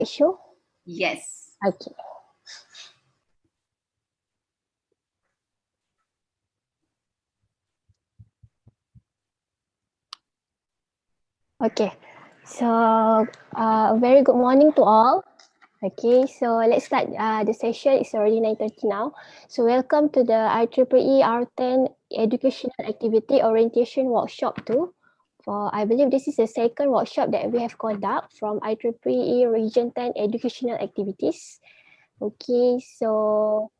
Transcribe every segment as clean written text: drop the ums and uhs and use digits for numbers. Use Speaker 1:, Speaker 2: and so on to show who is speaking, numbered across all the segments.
Speaker 1: Show?
Speaker 2: Yes.
Speaker 1: Okay. Okay. So, a very good morning to all. Okay, so let's start the session. It's already 9:30 now. So welcome to the IEEE R10 Educational Activity Orientation Workshop 2. I believe this is the second workshop that we have conducted from IEEE Region 10 Educational Activities. Okay, so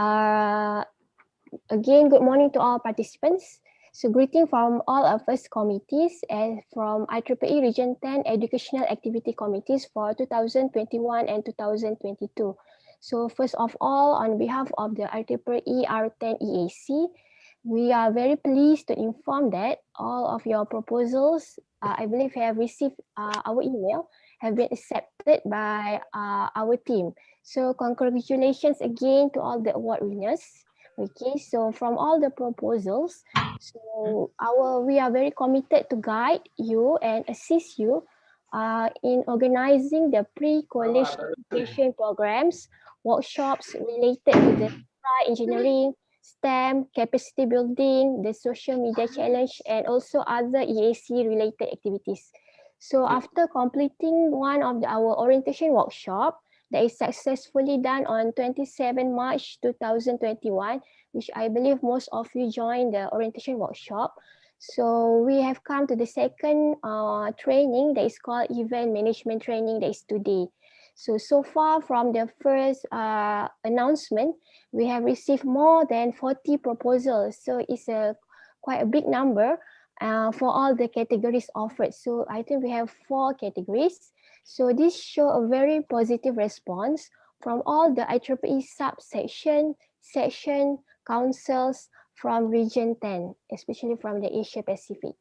Speaker 1: again, good morning to all participants. So greeting from all of us committees and from IEEE Region 10 Educational Activity Committees for 2021 and 2022. So first of all, on behalf of the IEEE R10 EAC, we are very pleased to inform that all of your proposals, I believe have received our email, have been accepted by our team. So congratulations again to all the award winners. Okay, so from all the proposals, so we are very committed to guide you and assist you in organizing the pre-college education programs, workshops related to the engineering, STEM, capacity building, the social media challenge, and also other EAC related activities. So after completing one of our orientation workshop, that is successfully done on 27 March 2021, which I believe most of you joined the orientation workshop. So we have come to the second training that is called event management training that is today. So far from the first announcement, we have received more than 40 proposals. So it's quite a big number for all the categories offered. So I think we have 4 categories. So this show a very positive response from all the IEEE section, councils from Region 10, especially from the Asia Pacific.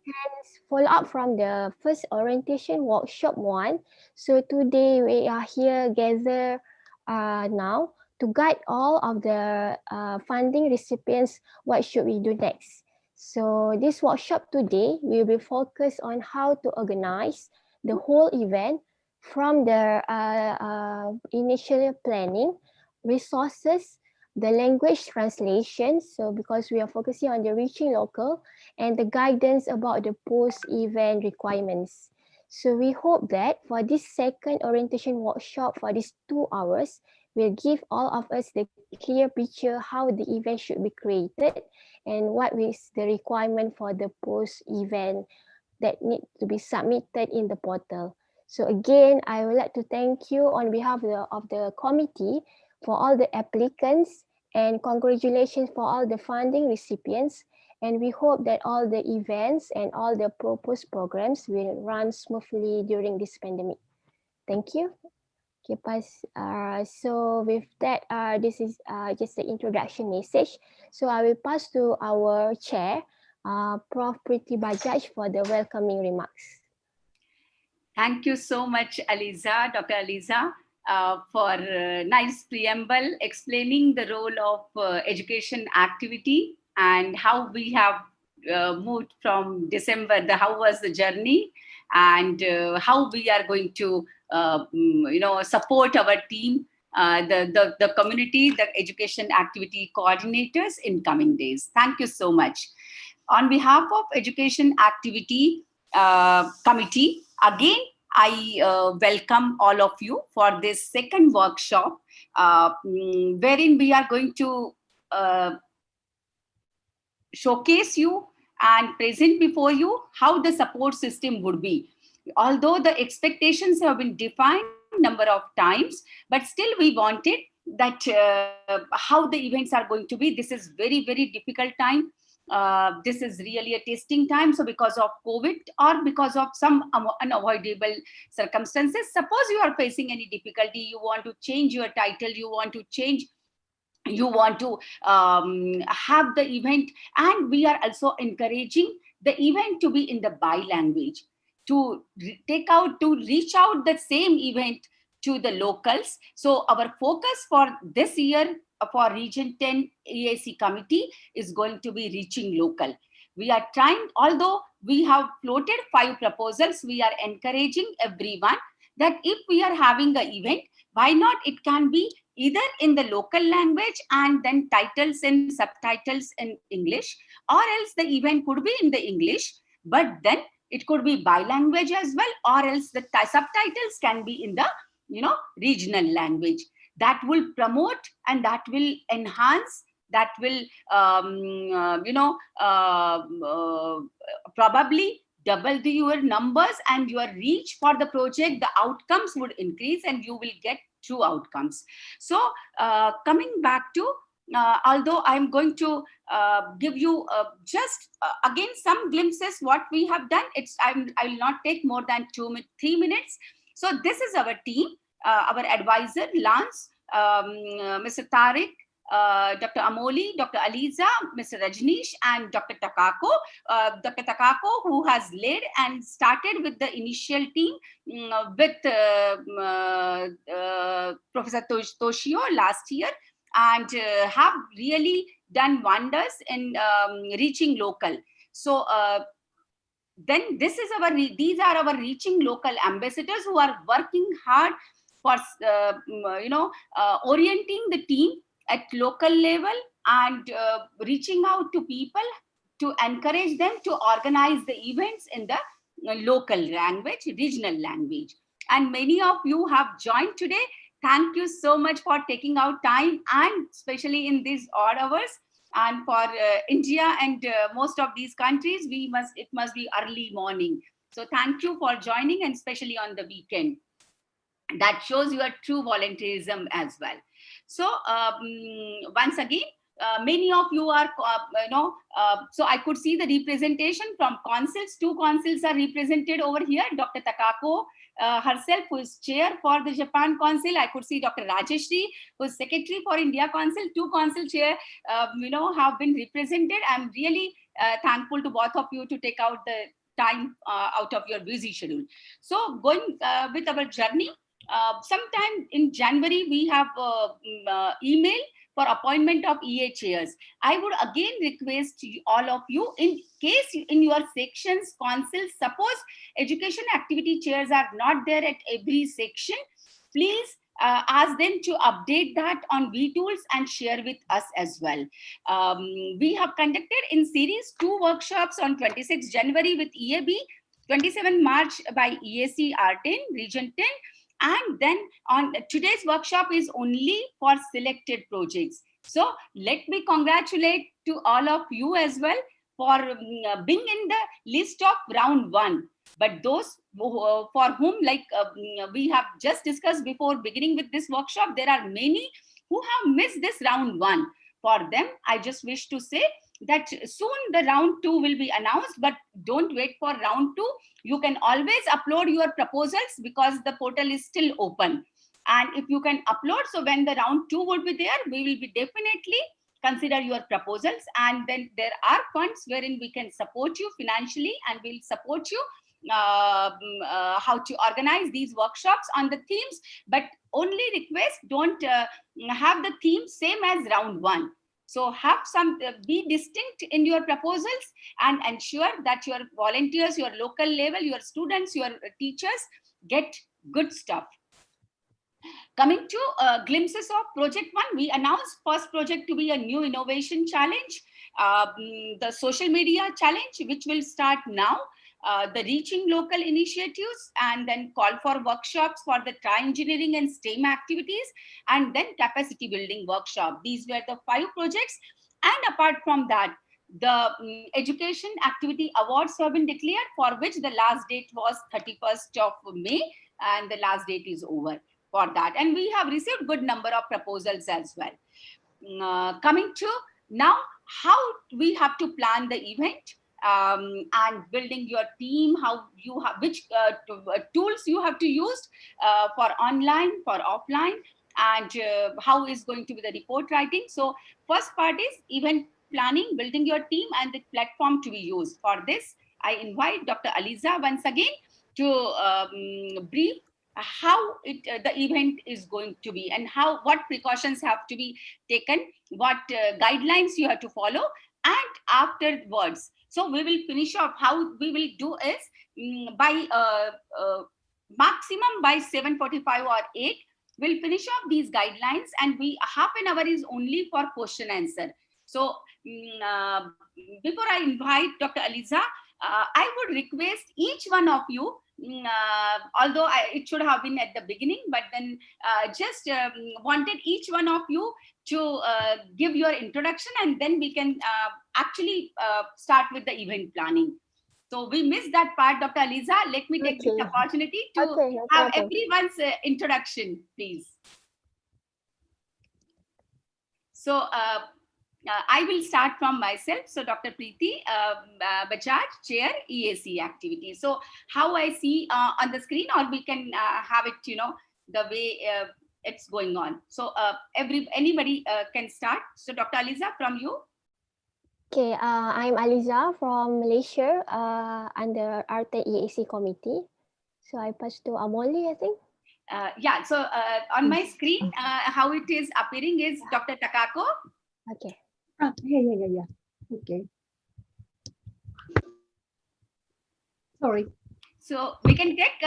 Speaker 1: And follow up from the first orientation workshop 1. So today we are here gathered now to guide all of the funding recipients what should we do next. So this workshop today will be focused on how to organize the whole event from the initial planning, resources, the language translation. So because we are focusing on the reaching local and the guidance about the post-event requirements. So we hope that for this second orientation workshop for these 2 hours, will give all of us the clear picture how the event should be created and what is the requirement for the post-event that need to be submitted in the portal. So again, I would like to thank you on behalf of the committee for all the applicants and congratulations for all the funding recipients. And we hope that all the events and all the proposed programs will run smoothly during this pandemic. Thank you. Okay, so with that, this is just the introduction message. So I will pass to our chair, Prof. Priti Bajaj, for the welcoming remarks.
Speaker 2: Thank you so much, Aliza, Dr. Aliza, for nice preamble explaining the role of education activity and how we have moved from December, how was the journey and how we are going to support our team, the community, the education activity coordinators in coming days. Thank you so much. On behalf of Education Activity Committee, again, I welcome all of you for this second workshop, wherein we are going to showcase you and present before you how the support system would be. Although the expectations have been defined number of times, but still we wanted that how the events are going to be. This is very, very difficult time. This is really a testing time. So because of COVID or because of some unavoidable circumstances, suppose you are facing any difficulty, you want to change your title, you want to have the event, and we are also encouraging the event to be in the bi-language, to reach out the same event to the locals. So our focus for this year for Region 10 EAC committee is going to be reaching local. We are trying, although we have floated 5 proposals, we are encouraging everyone that if we are having an event, why not it can be either in the local language and then titles and subtitles in English, or else the event could be in the English, but then it could be bilanguage as well, or else the subtitles can be in the regional language. That will promote and that will enhance, that will probably double your numbers and your reach for the project. The outcomes would increase and you will get true outcomes. So coming back to although I'm going to give you just again some glimpses what we have done. I will not take more than 3 minutes. So this is our team, our advisor Lance, Mr. Tariq, Dr. Amoli, Dr. Aliza, Mr. Rajneesh, and Dr. Takako. Dr. Takako, who has led and started with the initial team with Professor Toshio last year, and have really done wonders in reaching local. So then these are our reaching local ambassadors who are working hard for orienting the team at local level and reaching out to people to encourage them to organize the events in the local language, regional language. And many of you have joined today. Thank you so much for taking out time, and especially in these odd hours. And for India and most of these countries, it must be early morning. So thank you for joining, and especially on the weekend. That shows your true volunteerism as well. So once again, many of you are, so I could see the representation from consuls. 2 consuls are represented over here. Dr. Takako herself, who is chair for the Japan Council. I could see Dr. Rajeshri, who is secretary for India Council. 2 consul chair, have been represented. I'm really thankful to both of you to take out the time out of your busy schedule. So going with our journey, sometime in January, we have email for appointment of Ieee chairs. I would again request all of you, in case in your sections, councils, suppose education activity chairs are not there at every section, please ask them to update that on vTools and share with us as well. We have conducted in series 2 workshops on 26 January with EAB, 27 March by EAC R-10, Region 10, and then on today's workshop is only for selected projects. So let me congratulate to all of you as well for being in the list of round 1. But those for whom, like we have just discussed before beginning with this workshop, there are many who have missed this round 1. For them, I just wish to say that soon the round 2 will be announced, but don't wait for round 2. You can always upload your proposals because the portal is still open. And if you can upload, so when the round 2 will be there, we will be definitely consider your proposals. And then there are funds wherein we can support you financially, and we'll support you how to organize these workshops on the themes. But only request, don't have the theme same as round 1. So have some, be distinct in your proposals and ensure that your volunteers, your local level, your students, your teachers get good stuff. Coming to glimpses of project 1, we announced first project to be a new innovation challenge, the social media challenge, which will start now. The reaching local initiatives, and then call for workshops for the tri-engineering and STEM activities, and then capacity building workshop. These were the 5 projects. And apart from that, the education activity awards have been declared, for which the last date was 31st of May, and the last date is over for that. And we have received good number of proposals as well. Coming to now, how we have to plan the event. And building your team, how you have, which tools you have to use for online, for offline, and how is going to be the report writing. So first part is event planning, building your team and the platform to be used. For this, I invite Dr. Aliza once again to brief how the event is going to be, and what precautions have to be taken, what guidelines you have to follow, and afterwards. So we will finish off. How we will do is by maximum by 7:45 or 8, we'll finish off these guidelines, and half an hour is only for question answer. So before I invite Dr. Aliza, I would request each one of you, although it should have been at the beginning, but then just wanted each one of you to give your introduction, and then we can actually start with the event planning. So we missed that part, Dr. Aliza. Let me take this opportunity to have everyone's introduction, please. So I will start from myself. So Dr. Preeti Bajaj, Chair, EAC activity. So how I see on the screen, or we can have it, the way it's going on. So anybody can start. So Dr. Aliza, from you.
Speaker 1: Okay, I'm Aliza from Malaysia under R-10 EAC committee. So I pass to Amoli, I think.
Speaker 2: Yeah, so on my screen, how it is appearing is Dr. Takako.
Speaker 1: Okay.
Speaker 3: Yeah. Okay. Sorry.
Speaker 2: So we can take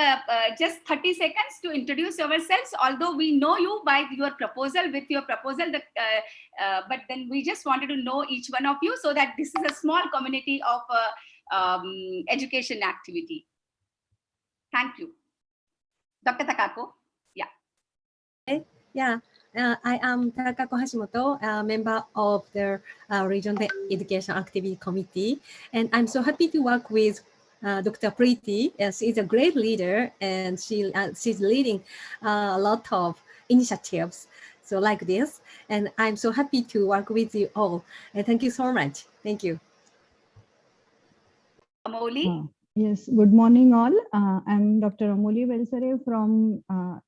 Speaker 2: just 30 seconds to introduce ourselves, although we know you by your proposal, but then we just wanted to know each one of you, so that this is a small community of education activity. Thank you. Dr. Takako.
Speaker 3: Yeah, I am Takako Hashimoto, a member of the Regional Education Activity Committee, and I'm so happy to work with Dr. Preeti. She's a great leader, and she's leading a lot of initiatives, so like this, and I'm so happy to work with you all, and thank you so much. Thank you.
Speaker 2: Amoli.
Speaker 4: Yes, good morning all. I'm Dr. Amoli Velsare from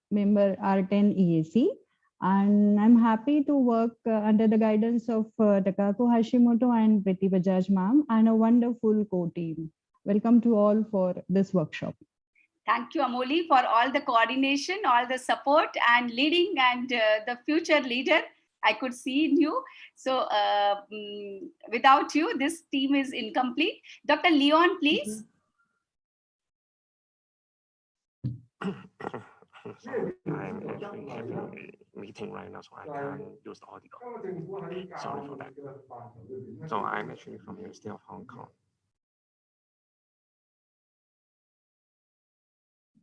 Speaker 4: member R10 EAC, and I'm happy to work under the guidance of Takako Hashimoto and Preeti Bajaj ma'am and a wonderful co-team. Welcome to all for this workshop.
Speaker 2: Thank you, Amoli, for all the coordination, all the support and leading, and the future leader I could see in you. So without you, this team is incomplete. Dr. Leon, please.
Speaker 5: I'm actually having a meeting right now, so I can't use the audio. Sorry for that. So I'm actually from the University of Hong Kong.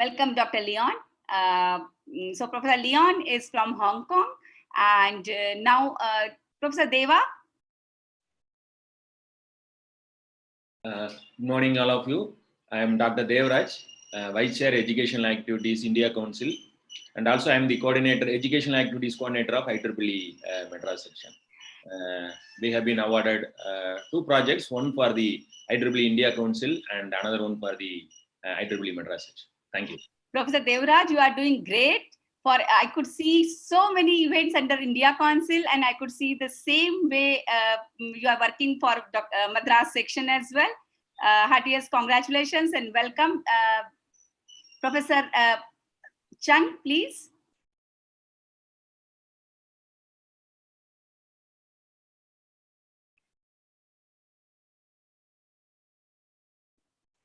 Speaker 2: Welcome, Dr. Leon. So Professor Leon is from Hong Kong, and now Professor Deva.
Speaker 6: Good morning, all of you. I am Dr. Devraj, Vice Chair Educational Activities India Council, and also I am the Coordinator, Educational Activities Coordinator of IEEE Madras section. We have been awarded 2 projects, one for the IEEE India Council and another one for the IEEE Madras section. Thank you.
Speaker 2: Professor Devraj, you are doing great. I could see so many events under India Council, and I could see the same way you are working for Madras section as well. Heartiest congratulations and welcome. Professor Chung, please.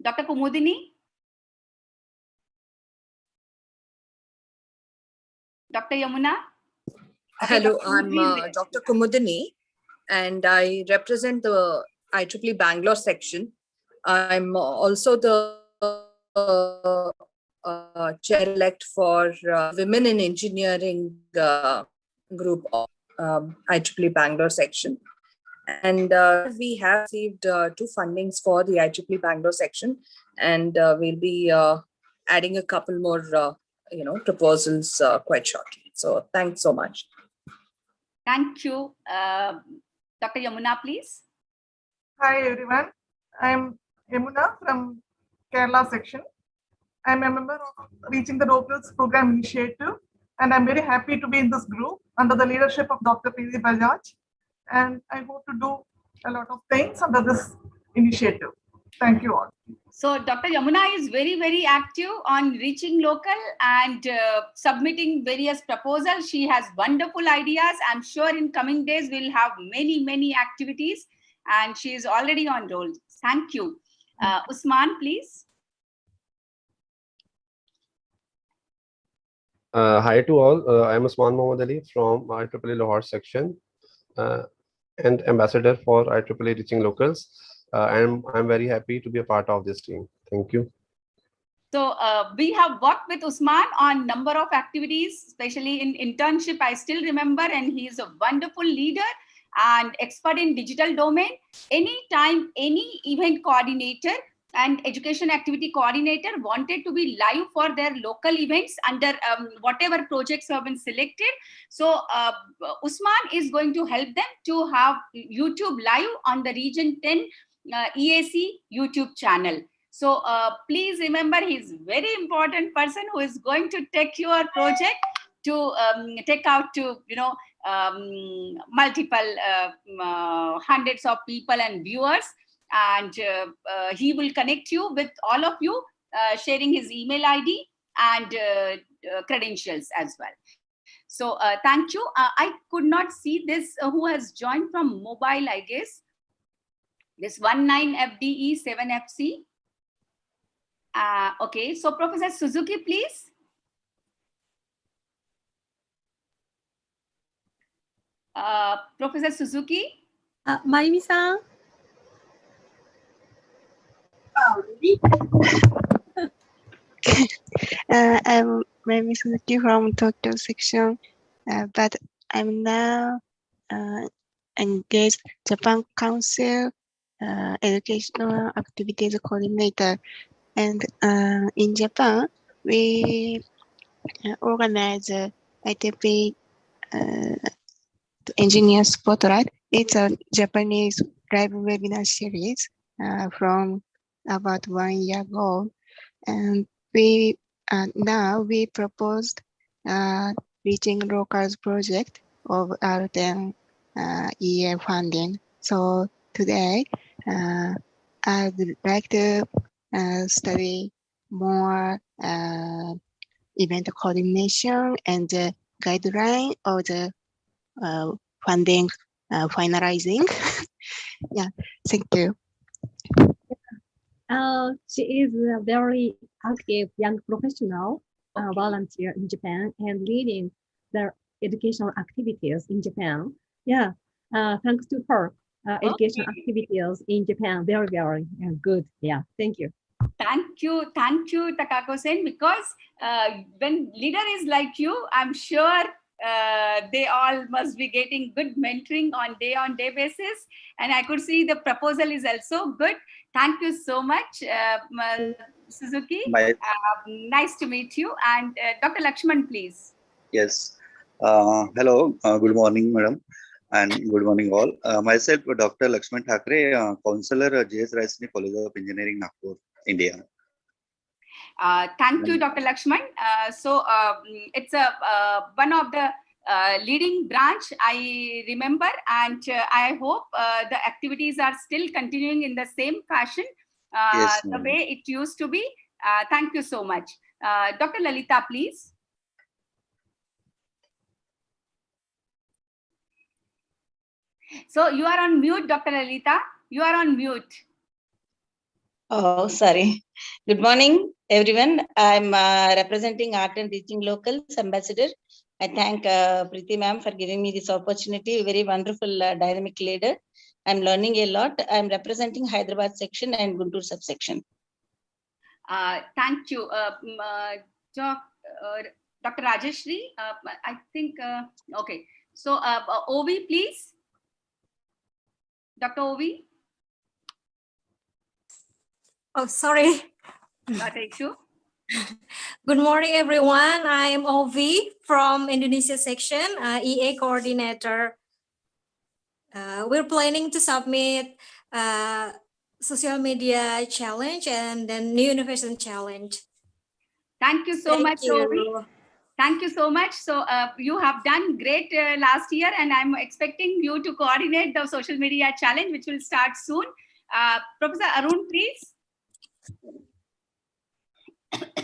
Speaker 2: Dr. Kumudini. Dr. Yamuna.
Speaker 7: Hello, I'm Dr. Kumudini, and I represent the IEEE Bangalore section. I'm also the chair-elect for Women in Engineering group of IEEE Bangalore section. And we have received 2 fundings for the IEEE Bangalore section, and we'll be adding a couple more proposals quite shortly. So thanks so much.
Speaker 2: Thank you. Dr. Yamuna, please.
Speaker 8: Hi, everyone. I'm Yamuna from Kerala section. I'm a member of Reaching the Locals Program Initiative, and I'm very happy to be in this group under the leadership of Dr. Preeti Bajaj. And I hope to do a lot of things under this initiative. Thank you all.
Speaker 2: So Dr. Yamuna is very, very active on reaching local and submitting various proposals. She has wonderful ideas. I'm sure in coming days we'll have many, many activities, and she is already on roll. Thank you. Usman, please.
Speaker 9: Hi to all. I am Usman Mohammad Ali from IEEE Lahore section and ambassador for IEEE Reaching Locals. I'm very happy to be a part of this team. Thank you.
Speaker 2: So we have worked with Usman on number of activities, especially in internship. I still remember, and he is a wonderful leader and expert in digital domain. Anytime any event coordinator and education activity coordinator wanted to be live for their local events under whatever projects have been selected. So Usman is going to help them to have YouTube live on the Region 10 EAC YouTube channel. So please remember, he's very important person who is going to take your project to take out to multiple hundreds of people and viewers, and he will connect you with all of you, sharing his email ID and credentials as well. So thank you. I could not see this who has joined from mobile, I guess. This 19FDE7FC. Okay, so Professor Suzuki, please. Professor Suzuki.
Speaker 3: Mayumi-san.
Speaker 10: I'm Mayumi Suzuki from Tokyo section, but I'm now engaged Japan Council Educational Activities Coordinator. And in Japan, we organize ITP Engineer Spotlight. It's a Japanese live webinar series from about 1 year ago. And we now we proposed Reaching Locals project of R-10 Ieee funding. So today, I'd like to study more event coordination and the guideline of the funding finalizing. Yeah, thank you.
Speaker 3: She is a very active young professional volunteer in Japan and leading the educational activities in Japan. Yeah, thanks to her, educational activities in Japan, very, very good. Yeah, thank you.
Speaker 2: Thank you, Takako-sen, because when leader is like you, I'm sure they all must be getting good mentoring on day basis. And I could see the proposal is also good. Thank you so much, Suzuki. Nice to meet you. And Dr. Lakshman, please.
Speaker 11: Yes. Hello. Good morning, madam. And good morning, all. Myself, Dr. Lakshman Thakre, Counselor, JS Raisini College of Engineering, Nagpur, India.
Speaker 2: Thank you, Dr. Lakshman. So it's one of the leading branch, I remember, and I hope the activities are still continuing in the same fashion,
Speaker 11: Yes,
Speaker 2: the way it used to be. Thank you so much. Dr. Lalita, please. So you are on mute, Dr. Lalita. You are on mute.
Speaker 12: Oh, sorry. Good morning, everyone. I'm representing R-10 Reaching Locals Ambassador. I thank Preeti ma'am for giving me this opportunity. Very wonderful, dynamic leader. I'm learning a lot. I'm representing Hyderabad section and Guntur subsection.
Speaker 2: Thank you. Dr. Rajeshri, I think, okay. So Ovi, please. Dr. Ovi.
Speaker 13: Oh, sorry.
Speaker 2: Not an issue.
Speaker 13: Good morning, everyone. I am Ovi from Indonesia section, EA coordinator. We're planning to submit social media challenge and then new innovation challenge.
Speaker 2: Thank you so much, Ovi. Thank you so much. So you have done great last year, and I'm expecting you to coordinate the social media challenge, which will start soon. Professor Arun, please.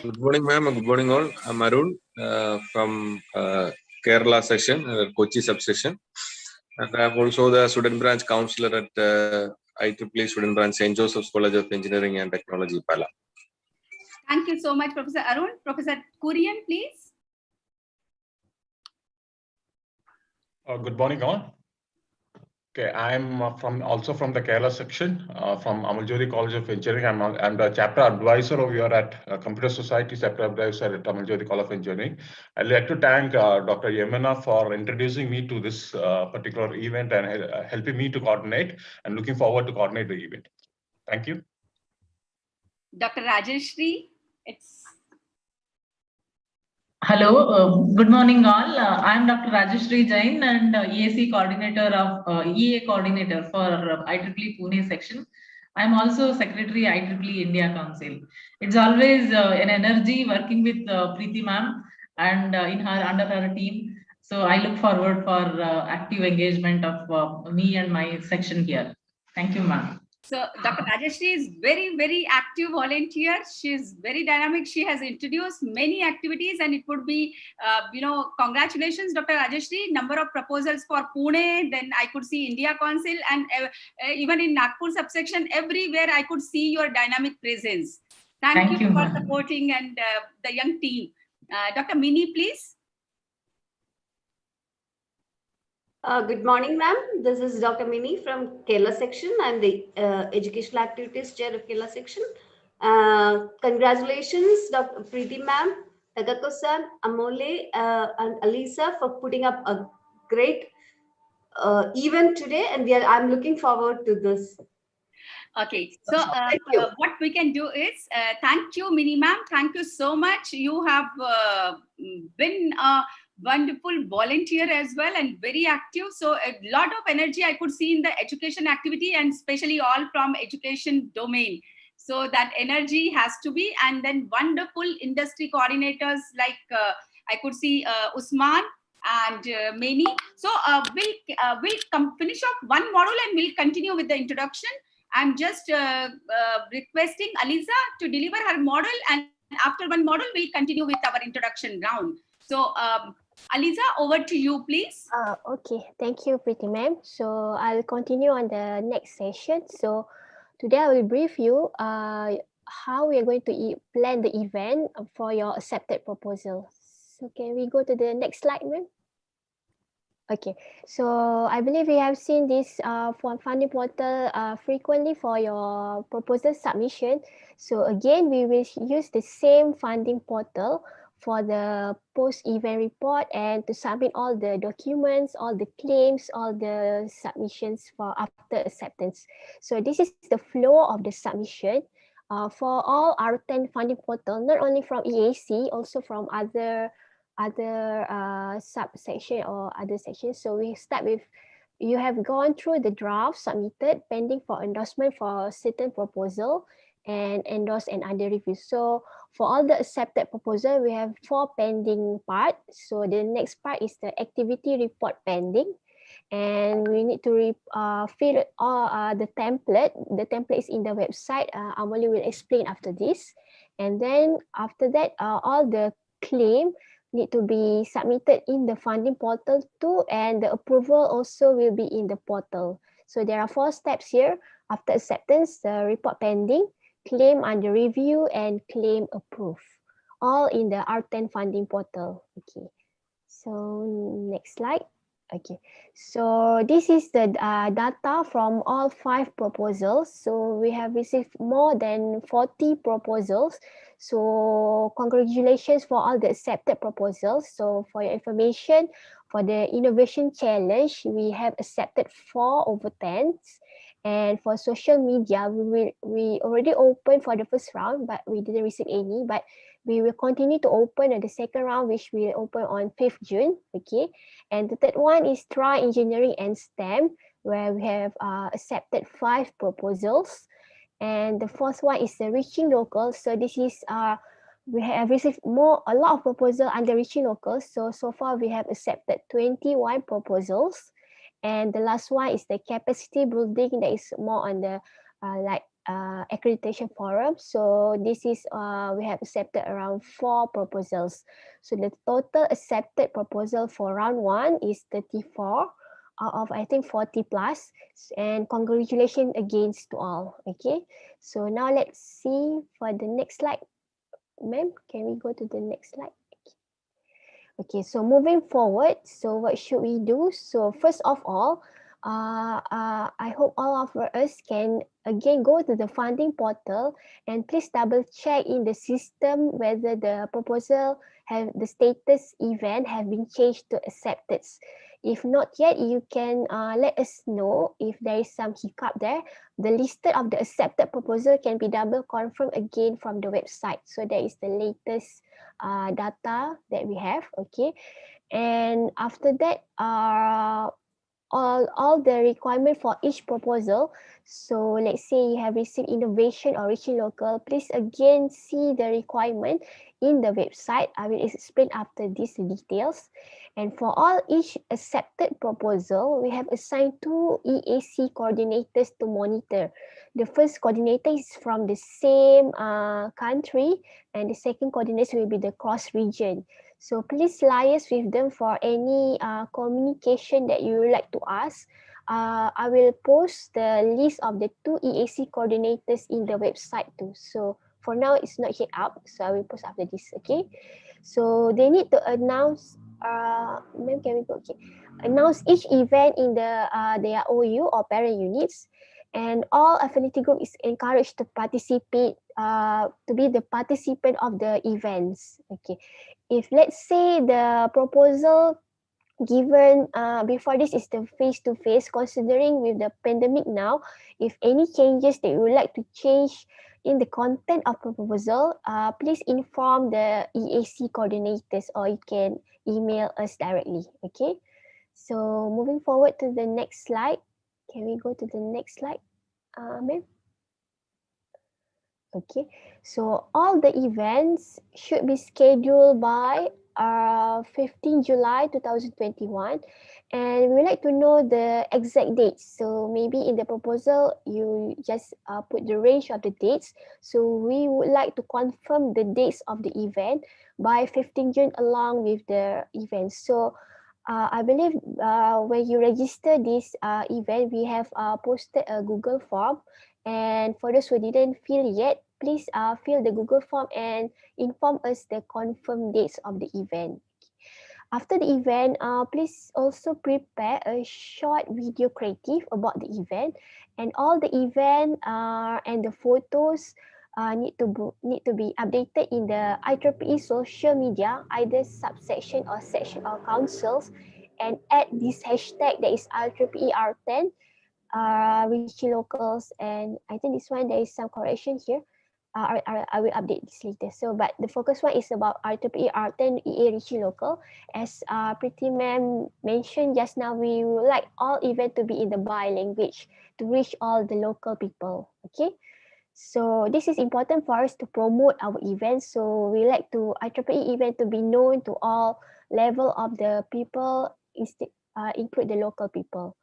Speaker 14: Good morning, ma'am, and good morning, all. I'm Arun from Kerala section, Kochi subsection. And I'm also the student branch counselor at IEEE student branch, St. Joseph's College of Engineering and Technology, Pala.
Speaker 2: Thank you so much, Professor Arun. Professor Kurian, please.
Speaker 15: Good morning, all. Okay, I'm also from the Kerala section from Amaljori College of Engineering. I'm the chapter advisor over here at Computer Society, chapter advisor at Amaljori College of Engineering. I'd like to thank Dr. Yemuna for introducing me to this particular event and helping me to coordinate, and looking forward to coordinate the event. Thank you.
Speaker 2: Dr. Rajeshri, it's
Speaker 16: Hello, good morning all. I am Dr. Rajeshri Jain and EAC coordinator of EA coordinator for IEEE Pune section. I am also secretary IEEE India Council. It's always an energy working with Preeti ma'am and under her team. So I look forward for active engagement of me and my section here. Thank you, ma'am.
Speaker 2: So Dr. Rajeshri is very, very active volunteer. She is very dynamic. She has introduced many activities, and it would be, congratulations, Dr. Rajeshri. Number of proposals for Pune, then I could see India Council, and even in Nagpur subsection, everywhere I could see your dynamic presence. Thank you for supporting and the young team. Dr. Mini, please.
Speaker 17: Good morning, ma'am. This is Dr. Mini from Kerala section. I'm the Educational Activities Chair of Kerala section. Congratulations, Dr. Preeti ma'am, Tagako-san, Amole, and Alisa for putting up a great event today, and I'm looking forward to this.
Speaker 2: Okay, so what we can do is, thank you, Mini ma'am. Thank you so much. You have been a wonderful volunteer as well and very active. So a lot of energy I could see in the education activity, and especially all from education domain. So that energy has to be, and then wonderful industry coordinators like I could see Usman and Meni. So we'll finish off one model and we'll continue with the introduction. I'm just requesting Aliza to deliver her model, and after one model, we'll continue with our introduction round. So Aliza, over to you, please.
Speaker 1: Okay, thank you, Preeti ma'am. So I'll continue on the next session. So today I will brief you how we are going to plan the event for your accepted proposal. So can we go to the next slide, ma'am? Okay, so I believe we have seen this for funding portal frequently for your proposal submission. So again, we will use the same funding portal for the post-event report and to submit all the documents, all the claims, all the submissions for after acceptance. So this is the flow of the submission for all R-10 funding portal, not only from EAC, also from other subsection or other sections. So we start with, you have gone through the draft submitted pending for endorsement for certain proposal and endorsed and under review. So for all the accepted proposal, we have 4 pending part. So the next part is the activity report pending, and we need to fill all the template. The template is in the website. Amoli will explain after this. And then after that, all the claim need to be submitted in the funding portal too, and the approval also will be in the portal. So there are 4 steps here. After acceptance, the report pending, claim under review, and claim approved, all in the R10 funding portal. Okay, so next slide. Okay, so this is the data from all 5 proposals. So we have received more than 40 proposals. So congratulations for all the accepted proposals. So for your information, for the innovation challenge, we have accepted 4 over 10s. And for social media, we already opened for the first round, but we didn't receive any. But we will continue to open at the second round, which will open on 5th June. Okay. And the third one is Try Engineering and STEM, where we have accepted 5 proposals. And the fourth one is the Reaching Locals. So this is we have received a lot of proposals under Reaching Locals. So far we have accepted 21 proposals. And the last one is the capacity building, that is more on the accreditation forum. So this is we have accepted around 4 proposals. So the total accepted proposal for round 1 is 34 out of I think 40 plus, and congratulations again to all. Okay, so now let's see for the next slide. Ma'am, can we go to the next slide? Okay, so moving forward, so what should we do? So first of all, I hope all of us can again go to the funding portal and please double check in the system whether the proposal have the status event have been changed to accepted. If not yet, you can let us know if there is some hiccup there. The list of the accepted proposal can be double confirmed again from the website. So that is the latest data that we have. Okay, and after that all the requirement for each proposal. So let's say you have received innovation or reaching local, please again see the requirement in the website. I will explain after these details. And for all each accepted proposal, we have assigned 2 EAC coordinators to monitor. The first coordinator is from the same country, and the second coordinator will be the cross region. So please liaise with them for any communication that you would like to ask. I will post the list of the 2 EAC coordinators in the website too. So for now, it's not yet up. So I will post after this, okay? So they need to announce, ma'am, can we go? Okay. Announce each event in their OU or parent units. And all affinity group is encouraged to participate, to be the participant of the events. Okay. If let's say the proposal given before this is the face-to-face, considering with the pandemic now, if any changes that you would like to change in the content of proposal, please inform the EAC coordinators or you can email us directly. Okay, so moving forward to the next slide. Can we go to the next slide, ma'am? Okay, so all the events should be scheduled by 15 July 2021, and we would like to know the exact dates. So maybe in the proposal you just put the range of the dates. So we would like to confirm the dates of the event by 15 June along with the event. So I believe when you register this event, we have posted a Google form. And for those who didn't fill yet, please fill the Google form and inform us the confirmed dates of the event. After the event, please also prepare a short video creative about the event, and all the event and the photos need to be updated in the IEEE social media, either subsection or section or councils, and add this hashtag that is IEEE R-10. Reaching locals, and I think this one there is some correction here. I will update this later. So, but the focus one is about IEEE R10 EA reaching local. As Pretty Ma'am mentioned just now, we would like all event to be in the Bai language to reach all the local people. Okay. So this is important for us to promote our events. So we like to IEEE event to be known to all level of the people, include the local people.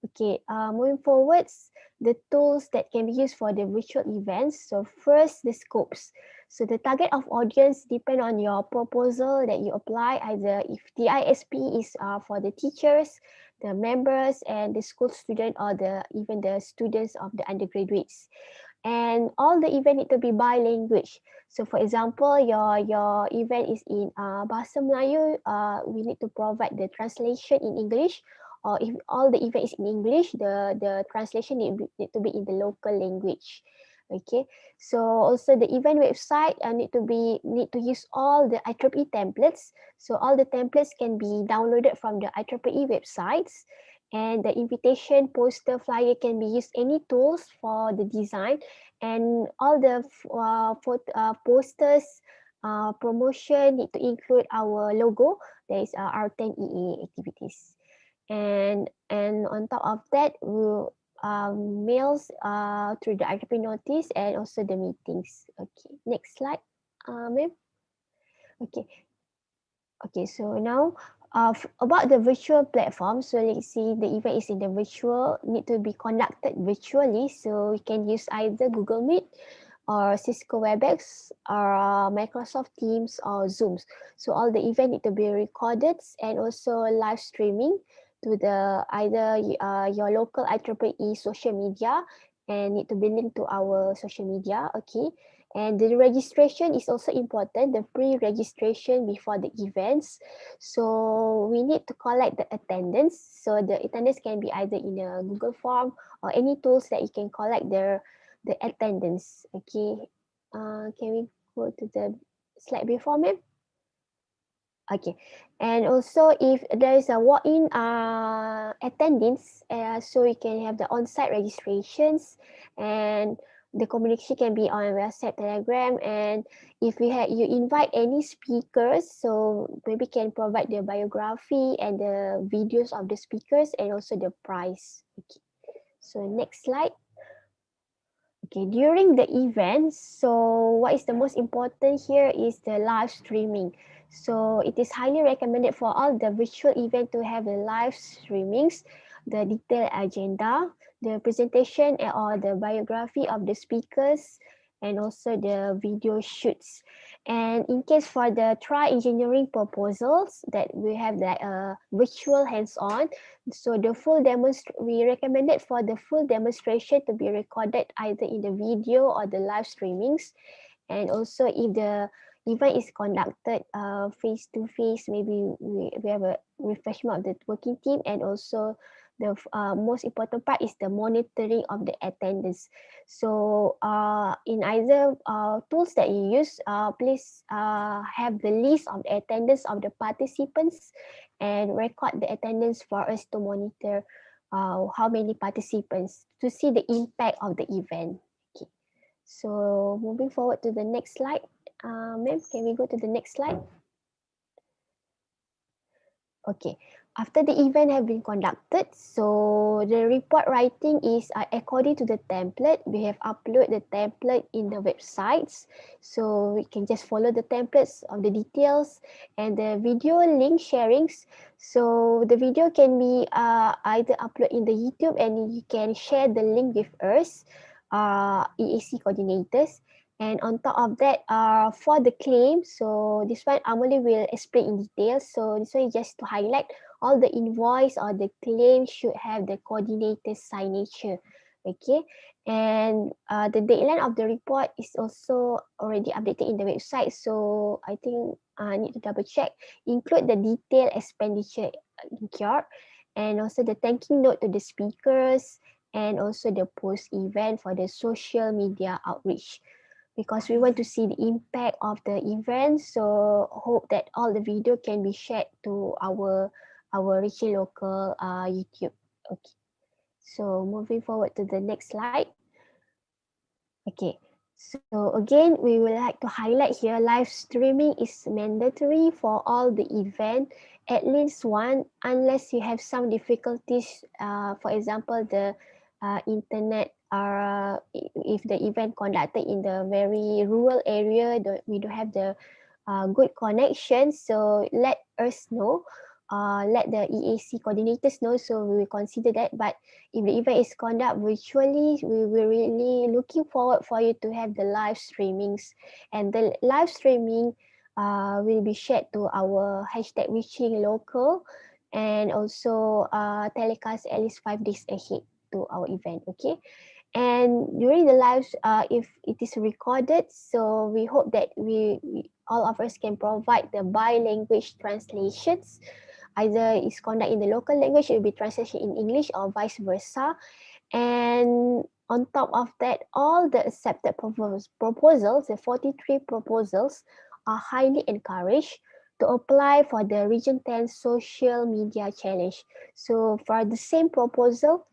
Speaker 1: Okay, moving forwards, the tools that can be used for the virtual events. So first, the scopes. So the target of audience depend on your proposal that you apply, either if the ISP is for the teachers, the members, and the school student, or even the students of the undergraduates. And all the event need to be by language. So for example, your event is in Bahasa Melayu, we need to provide the translation in English. Or if all the event is in English, the translation need to be in the local language. Okay, so also the event website need to use all the IEEE templates. So all the templates can be downloaded from the IEEE websites, and the invitation, poster, flyer can be used any tools for the design, and all the posters, promotion need to include our logo. There is R10 EA activities. And on top of that, we'll mails through the IEEE notice and also the meetings. Okay, next slide, ma'am. Okay, so now about the virtual platform. So let's see, the event is in the virtual, need to be conducted virtually. So we can use either Google Meet or Cisco WebEx or Microsoft Teams or Zooms. So all the event need to be recorded and also live streaming to the either your local IEEE social media, and need to be linked to our social media. Okay, And the registration is also important, the pre-registration before the events. So we need to collect the attendance. So the attendance can be either in a Google form or any tools that you can collect the attendance. Okay, can we go to the slide before, ma'am? Okay, and also if there is a walk-in attendance, so you can have the on-site registrations, and the communication can be on WhatsApp, Telegram, and if you invite any speakers, so maybe can provide the biography and the videos of the speakers and also the price. Okay, so next slide. Okay, during the event, so what is the most important here is the live streaming. So it is highly recommended for all the virtual event to have the live streamings, the detailed agenda, the presentation or the biography of the speakers, and also the video shoots. And in case for the tri-engineering proposals that we have like a virtual hands-on, so the full we recommended for the full demonstration to be recorded either in the video or the live streamings. And also if the event is conducted face to face, maybe we have a refreshment of the working team, and also the most important part is the monitoring of the attendance. So in either tools that you use, please have the list of the attendance of the participants and record the attendance for us to monitor how many participants to see the impact of the event. Okay. So moving forward to the next slide. Ma'am, can we go to the next slide? Okay, after the event have been conducted, so the report writing is according to the template. We have uploaded the template in the websites, so we can just follow the templates of the details and the video link sharings. So the video can be either upload in the YouTube, and you can share the link with us, EAC coordinators. And on top of that, for the claim, so this one Amoli will explain in detail. So this one is just to highlight all the invoice or the claim should have the coordinator's signature. Okay, and the deadline of the report is also already updated in the website. So I think I need to double check. Include the detailed expenditure incurred, and also the thanking note to the speakers, and also the post event for the social media outreach, because we want to see the impact of the event. So hope that all the video can be shared to our Richie Local YouTube. Okay. So moving forward to the next slide. Okay. So again, we would like to highlight here, live streaming is mandatory for all the event, at least one, unless you have some difficulties. For example, the internet, if the event conducted in the very rural area, we don't have the good connection. So let us know. Let the EAC coordinators know, so we will consider that. But if the event is conducted virtually, we will really looking forward for you to have the live streamings, and the live streaming will be shared to our hashtag reaching local, and also telecast at least 5 days ahead to our event. Okay. And during the live, if it is recorded, so we hope that we all of us can provide the bi-language translations. Either it's conducted in the local language, it will be translation in English or vice versa. And on top of that, all the accepted proposals, the 43 proposals, are highly encouraged to apply for the Region 10 Social Media Challenge. So for the same proposal,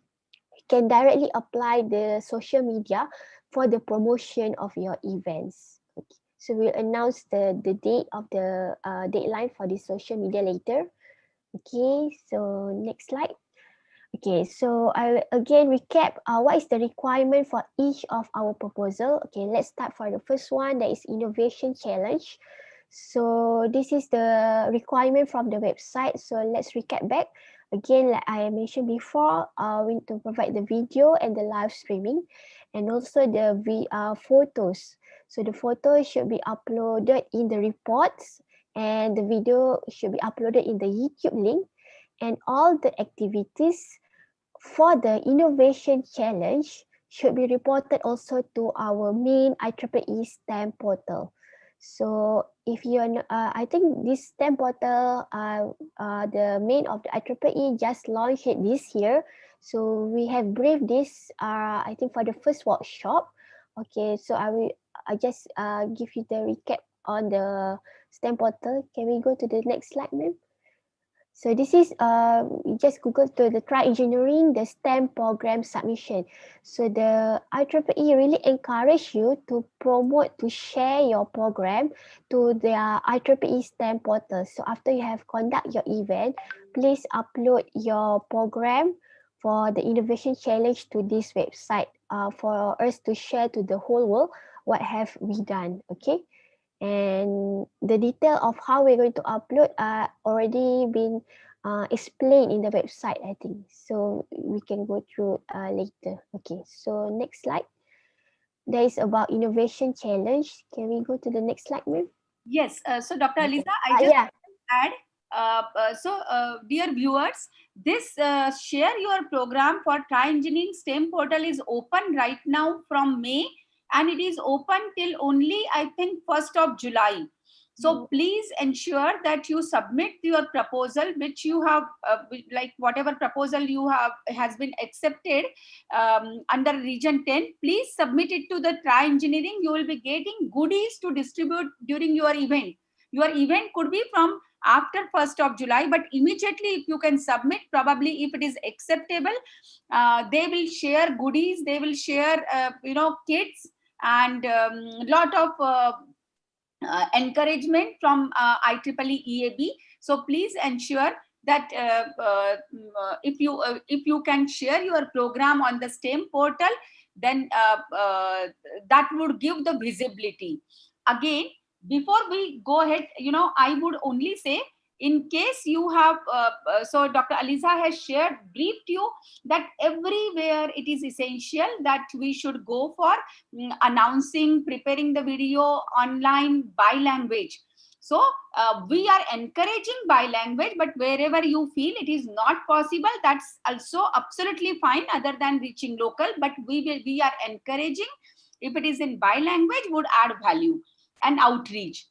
Speaker 1: you can directly apply the social media for the promotion of your events. Okay. So we'll announce the date of the deadline for the social media later. Okay, so next slide. Okay, so I will again recap what is the requirement for each of our proposal. Okay, let's start for the first one, that is innovation challenge. So this is the requirement from the website. So let's recap back. Again, like I mentioned before, we need to provide the video and the live streaming, and also the photos. So the photos should be uploaded in the reports, and the video should be uploaded in the YouTube link, and all the activities for the innovation challenge should be reported also to our main IEEE STEM portal. So if you're, I think this STEM portal, the main of the IEEE just launched it this year. So we have briefed this, I think for the first workshop. Okay, so I just give you the recap on the STEM portal. Can we go to the next slide, ma'am? So this is you just Google to the try engineering the STEM program submission. So the IEEE really encourage you to promote, to share your program to their IEEE STEM portal. So after you have conduct your event, please upload your program for the innovation challenge to this website for us to share to the whole world what have we done. Okay. And the detail of how we're going to upload are already been explained in the website, I think. So we can go through later. Okay, so next slide. There is about innovation challenge. Can we go to the next slide, ma'am?
Speaker 2: Yes, so Dr. Aliza, I just add, dear viewers, this share your program for Try Engineering STEM portal is open right now from May, and it is open till only, I think, 1st of July. So please ensure that you submit your proposal, which you have, like whatever proposal you have has been accepted under Region 10. Please submit it to the Try Engineering. You will be getting goodies to distribute during your event. Your event could be from after 1st of July, but immediately if you can submit, probably if it is acceptable, they will share goodies. They will share, kits and lot of encouragement from IEEE EAB. So please ensure that if you can share your program on the STEM portal, then that would give the visibility. Again, before we go ahead, I would only say, in case you have, so Dr. Aliza has briefed you that everywhere it is essential that we should go for announcing, preparing the video online by language. So we are encouraging by language, but wherever you feel it is not possible, that's also absolutely fine, other than reaching local, but we are encouraging, if it is in by language, would add value and outreach.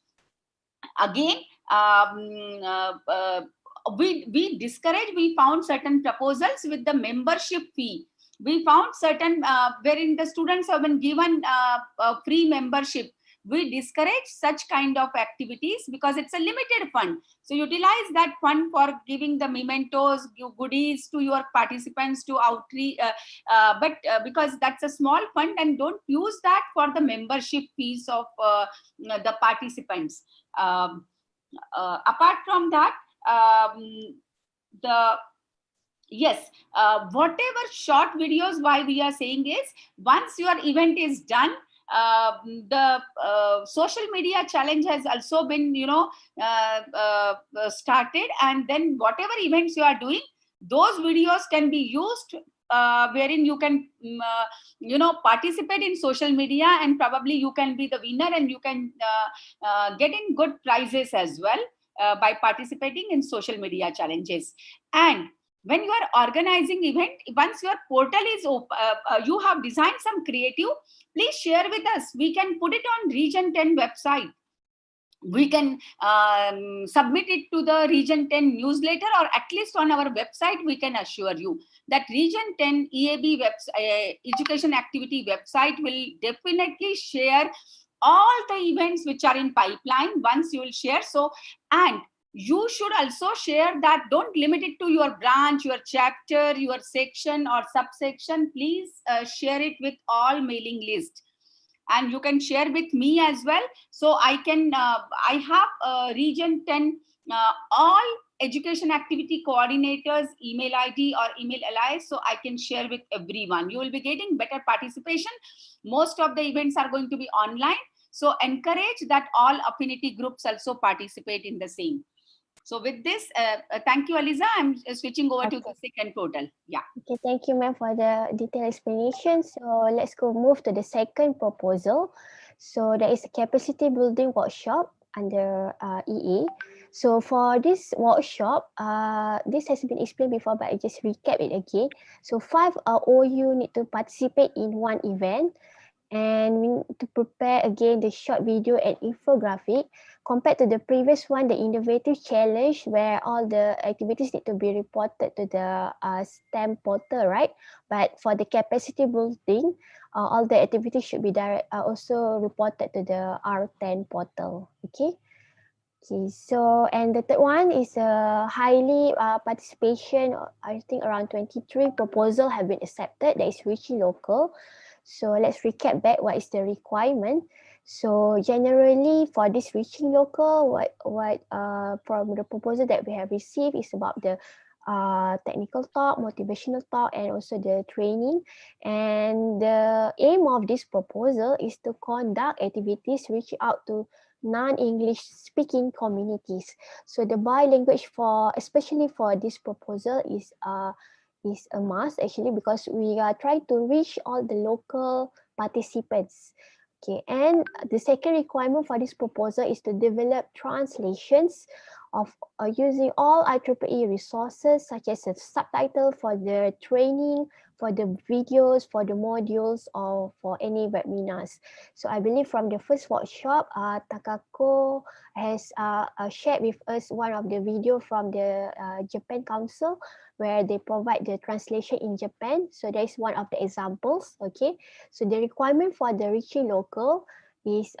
Speaker 2: Again, we discourage, we found certain proposals with the membership fee. We found certain wherein the students have been given free membership. We discourage such kind of activities because it's a limited fund. So utilize that fund for giving the mementos, goodies to your participants to outreach, but because that's a small fund, and don't use that for the membership fees of the participants. Apart from that, whatever short videos, why we are saying is, once your event is done, the social media challenge has also been started, and then whatever events you are doing, those videos can be used wherein you can participate in social media, and probably you can be the winner, and you can get in good prizes as well by participating in social media challenges. And when you are organizing event, once your portal is open, you have designed some creative, please share with us. We can put it on Region 10 website. We can submit it to the Region 10 newsletter, or at least on our website. We can assure you that Region 10 EAB education activity website will definitely share all the events which are in pipeline once you will share. So, and you should also share that. Don't limit it to your branch, your chapter, your section or subsection. Please share it with all mailing list. And you can share with me as well. So I can, I have Region 10, all education activity coordinators email ID or email allies, so I can share with everyone. You will be getting better participation. Most of the events are going to be online. So encourage that all affinity groups also participate in the same. So with this, thank you, Aliza. I'm switching over to the second portal. Yeah.
Speaker 1: Okay, thank you, ma'am, for the detailed explanation. So let's move to the second proposal. So there is a capacity building workshop under EA. So for this workshop, this has been explained before, but I just recap it again. So 5 OU need to participate in one event, and we need to prepare again the short video and infographic. Compared to the previous one, the innovative challenge where all the activities need to be reported to the STEM portal, right? But for the capacity building, all the activities should be also reported to the R-10 portal. Okay. Okay, so and the third one is a highly participation. I think around 23 proposal have been accepted. That is reaching local. So let's recap back what is the requirement. So generally for this reaching local, what from the proposal that we have received is about the technical talk, motivational talk, and also the training. And the aim of this proposal is to conduct activities reaching out to non-English speaking communities. So the bilanguage for, especially for this proposal, is a must actually, because we are trying to reach all the local participants. Okay, and the second requirement for this proposal is to develop translations of using all IEEE resources, such as a subtitle for the training, for the videos, for the modules, or for any webinars. So I believe from the first workshop, Takako has shared with us one of the video from the Japan Council, where they provide the translation in Japan. So that is one of the examples. Okay, so the requirement for the reaching local is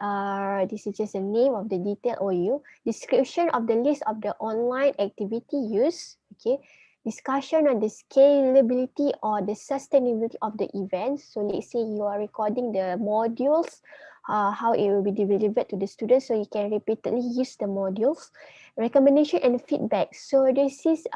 Speaker 1: this is just the name of the detailed OU, description of the list of the online activity use. Okay, discussion on the scalability or the sustainability of the event. So let's say you are recording the modules, how it will be delivered to the students, so you can repeatedly use the modules. Recommendation and feedback. So this is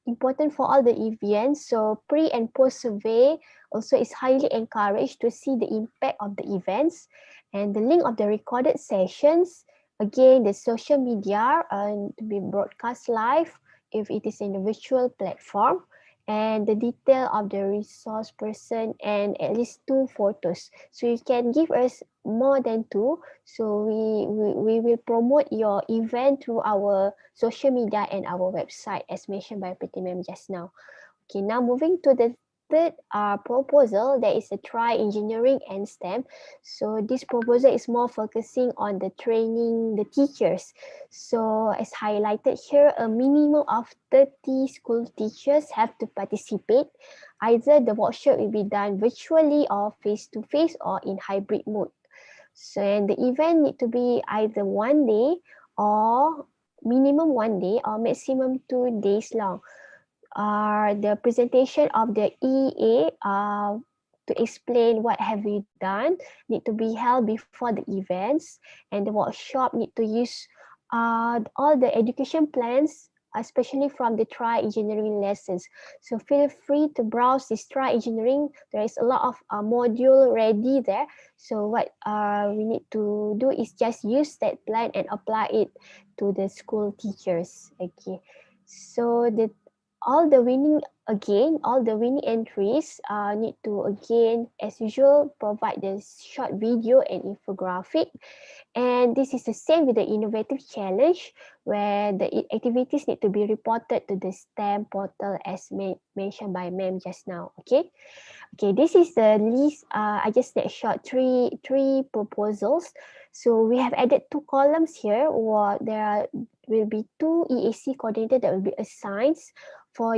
Speaker 1: important for all the events. So pre and post survey also is highly encouraged to see the impact of the events, and the link of the recorded sessions. Again, the social media to be broadcast live if it is in a virtual platform, and the detail of the resource person, and at least 2 photos. So you can give us more than 2. So we will promote your event through our social media and our website, as mentioned by Pretty Ma'am just now. Okay, now moving to the third proposal, that is a try engineering and STEM. So this proposal is more focusing on the training the teachers. So as highlighted here, a minimum of 30 school teachers have to participate. Either the workshop will be done virtually or face-to-face or in hybrid mode. So and the event need to be either 1 day or minimum 1 day or maximum 2 days long. The presentation of the EA to explain what have we done need to be held before the events, and the workshop need to use all the education plans, especially from the try engineering lessons. So feel free to browse this try engineering. There is a lot of module ready there. So what we need to do is just use that plan and apply it to the school teachers. Okay, so all the winning entries need to, again, as usual, provide the short video and infographic. And this is the same with the innovative challenge, where the activities need to be reported to the STEM portal, as mentioned by Ma'am just now. Okay, this is the list. I just snapshot three proposals. So we have added 2 columns here, or there will be 2 EAC coordinator that will be assigned for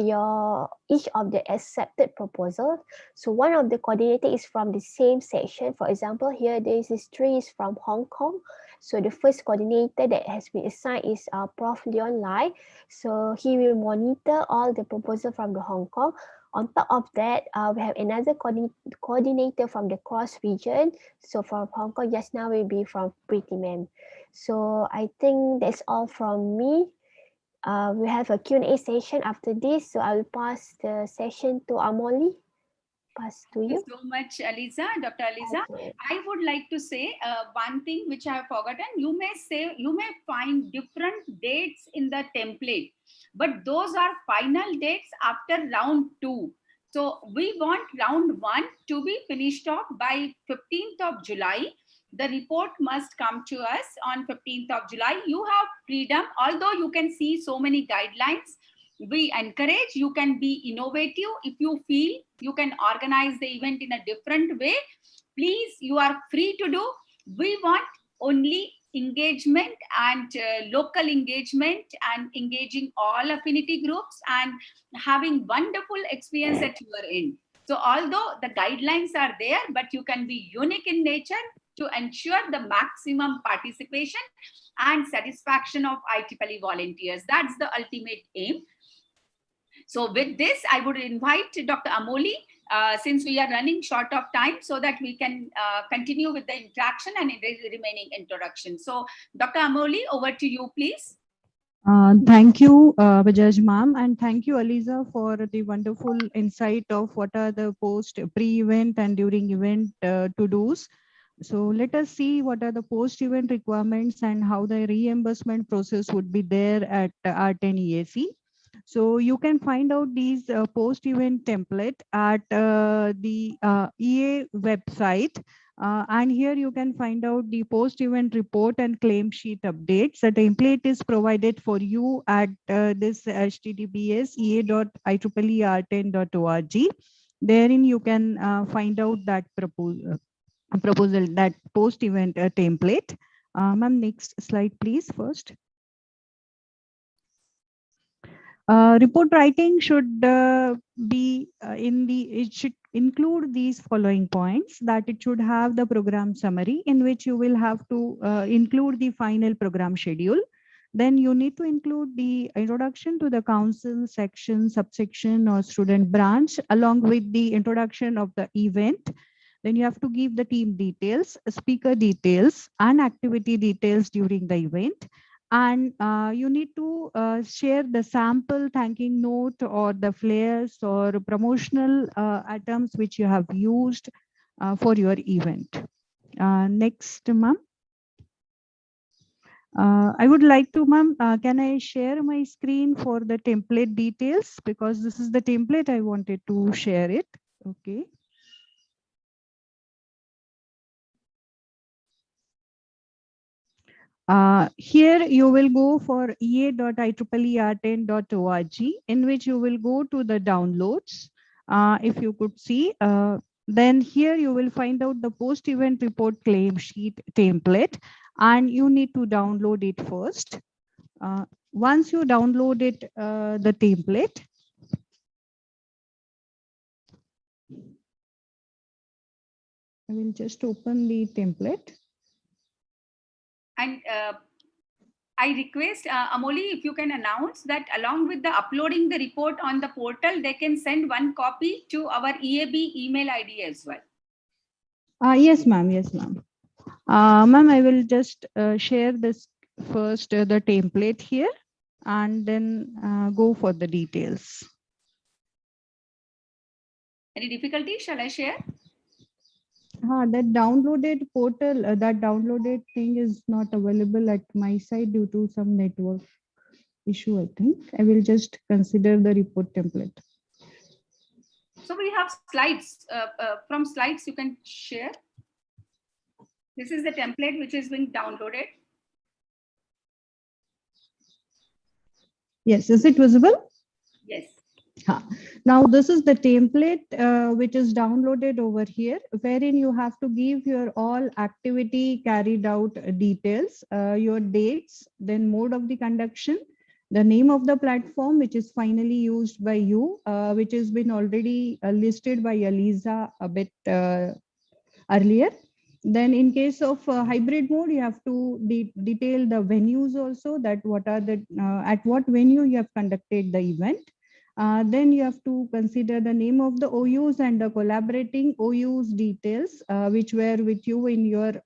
Speaker 1: each of the accepted proposal. So one of the coordinator is from the same section. For example, here there is 3 is from Hong Kong. So the first coordinator that has been assigned is Prof. Leon Lai. So he will monitor all the proposal from the Hong Kong. On top of that, we have another coordinator from the cross region. So from Hong Kong just now will be from Pretty Ma'am. So I think that's all from me. We have a Q&A session after this, so I will pass the session to Amoli. Pass to you.
Speaker 2: Thank you so much, Aliza, Dr. Aliza. Okay. I would like to say one thing which I have forgotten. You may find different dates in the template, but those are final dates after round 2. So we want round 1 to be finished off by 15th of July. The report must come to us on 15th of July. You have freedom, although you can see so many guidelines. We encourage, you can be innovative. If you feel you can organize the event in a different way, please, you are free to do. We want only engagement and local engagement and engaging all affinity groups and having wonderful experience at your end. So although the guidelines are there, but you can be unique in nature to ensure the maximum participation and satisfaction of IEEE volunteers. That's the ultimate aim. So with this, I would invite Dr. Amoli, since we are running short of time, so that we can continue with the interaction and the remaining introduction. So Dr. Amoli, over to you, please.
Speaker 4: Thank you, Bajaj ma'am, and thank you, Aliza, for the wonderful insight of what are the post pre-event and during event to-dos. So let us see what are the post-event requirements and how the reimbursement process would be there at R-10 EAC. So you can find out these post-event template at the EA website. And here you can find out the post-event report and claim sheet updates. The template is provided for you at this https ea.ieer10.org. Therein you can find out that proposal, that post-event template. Ma'am, next slide, please, first. Report writing should be it should include these following points, that it should have the program summary in which you will have to include the final program schedule. Then you need to include the introduction to the council, section, subsection or student branch along with the introduction of the event. Then you have to give the team details, speaker details and activity details during the event. And you need to share the sample thanking note or the flyers or promotional items which you have used for your event. Next, ma'am. I would like to, ma'am, can I share my screen for the template details? Because this is the template I wanted to share it. Okay. Here you will go for ea.ieer10.org, in which you will go to the downloads. If you could see, then here you will find out the post-event report claim sheet template, and you need to download it first. Once you download it, the template, I will just open the template.
Speaker 2: And I request Amoli, if you can announce that along with the uploading the report on the portal, they can send one copy to our EAB email ID as well.
Speaker 4: Yes, ma'am. Yes, ma'am. Ma'am, I will just share this first, the template here, and then go for the details.
Speaker 2: Any difficulty? Shall I share?
Speaker 4: That downloaded portal, that downloaded thing is not available at my side due to some network issue, I think. I will just consider the report template.
Speaker 2: So we have slides. From slides, you can share. This is the template which is being downloaded.
Speaker 4: Yes, is it visible?
Speaker 2: Yes.
Speaker 4: Now this is the template which is downloaded over here, wherein you have to give your all activity carried out details, your dates, then mode of the conduction, the name of the platform which is finally used by you, which has been already listed by Aliza a bit earlier. Then in case of hybrid mode, you have to detail the venues also, that what are the at what venue you have conducted the event. Then you have to consider the name of the OUs and the collaborating OUs details, which were with you in your